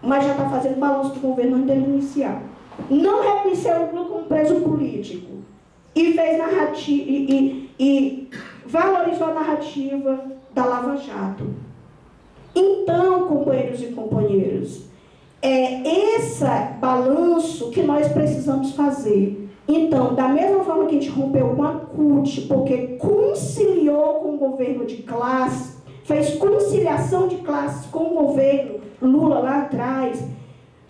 mas já está fazendo balanço do governo antes dele iniciar. Não reconheceu o Lula como preso político e fez narrativa e valorizou a narrativa da Lava Jato. Então, companheiros e companheiras, é esse balanço que nós precisamos fazer. Então, da mesma forma que a gente rompeu com a CUT, porque conciliou com o governo de classe, fez conciliação de classes com o governo Lula lá atrás,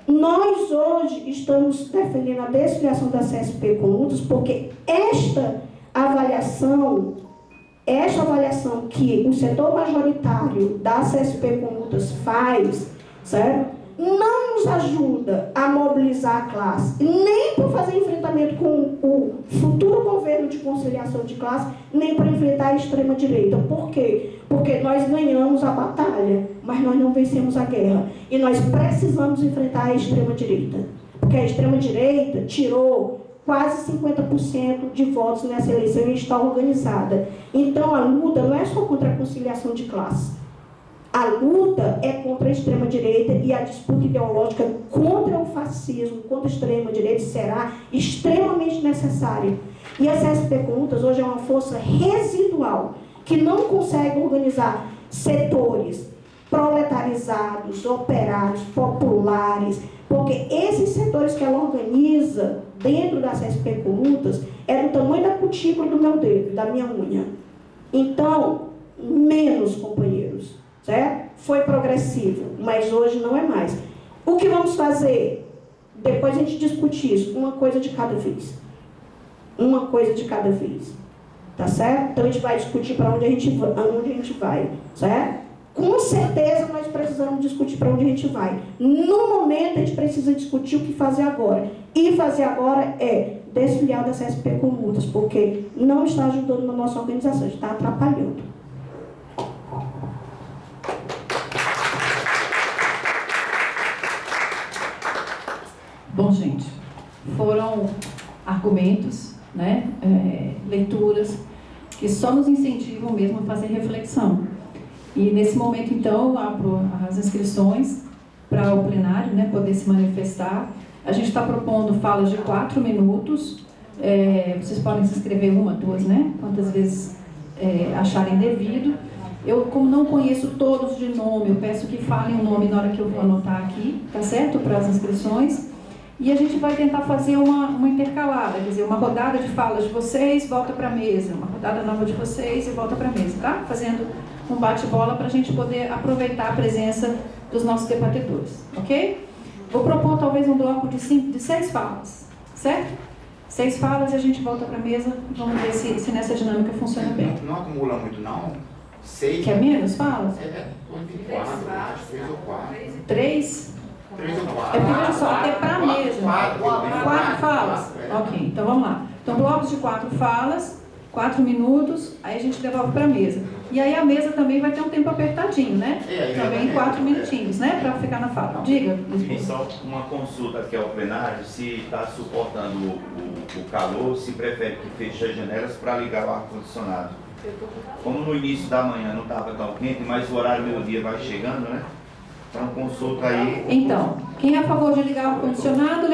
nós hoje estamos defendendo a desfiliação da CSP com lutas, porque esta avaliação que o setor majoritário da CSP com lutas faz, certo? Não nos ajuda a mobilizar a classe, nem para fazer enfrentamento com o futuro governo de conciliação de classe, nem para enfrentar a extrema-direita. Por quê? Porque nós ganhamos a batalha, mas nós não vencemos a guerra. E nós precisamos enfrentar a extrema-direita. Porque a extrema-direita tirou quase 50% de votos nessa eleição e está organizada. Então a luta não é só contra a conciliação de classe. A luta é contra a extrema-direita e a disputa ideológica contra o fascismo, contra a extrema-direita será extremamente necessária. E a CSP com lutas hoje é uma força residual que não consegue organizar setores proletarizados, operários, populares, porque esses setores que ela organiza dentro da CSP com lutas é do tamanho da cutícula do meu dedo, da minha unha. Então, menos, companheiros. Certo? Foi progressivo, mas hoje não é mais. O que vamos fazer? Depois a gente discute isso, uma coisa de cada vez. Uma coisa de cada vez. Tá certo? Então a gente vai discutir para onde a gente vai. Certo? Com certeza nós precisamos discutir para onde a gente vai. No momento a gente precisa discutir o que fazer agora. E fazer agora é desfiliar da CSP com lutas, porque não está ajudando na nossa organização, está atrapalhando. Bom, gente, foram argumentos, né, leituras, que só nos incentivam mesmo a fazer reflexão. E nesse momento, então, eu abro as inscrições para o plenário, né, poder se manifestar. A gente está propondo falas de 4 minutos. Vocês podem se inscrever 1, 2, né, quantas vezes acharem devido. Eu, como não conheço todos de nome, eu peço que falem o nome na hora que eu vou anotar aqui, tá certo? Para as inscrições. E a gente vai tentar fazer uma intercalada, quer dizer, uma rodada de falas de vocês, volta para a mesa, uma rodada nova de vocês e volta para a mesa, tá? Fazendo um bate-bola para a gente poder aproveitar a presença dos nossos debatedores, ok? Vou propor talvez um bloco de 6 falas, certo? 6 falas e a gente volta para a mesa, vamos ver se nessa dinâmica funciona bem. Não acumula muito não? 6? Quer menos falas? 3 ou 4. 3? 3 ou 4. É porque só até para a mesa. 4 falas? É. Ok, então vamos lá. Então, blocos de 4 falas, 4 minutos, aí a gente devolve para a mesa. E aí a mesa também vai ter um tempo apertadinho, né? Também 4 minutinhos, né? Para ficar na fala. Diga, E Lisboa. só uma consulta aqui ao plenário, se está suportando o calor, se prefere que feche as janelas para ligar o ar-condicionado. Como no início da manhã não estava tão quente, mas o horário do dia vai chegando, né? Então consulta aí. Então, quem é a favor de ligar o ar-condicionado,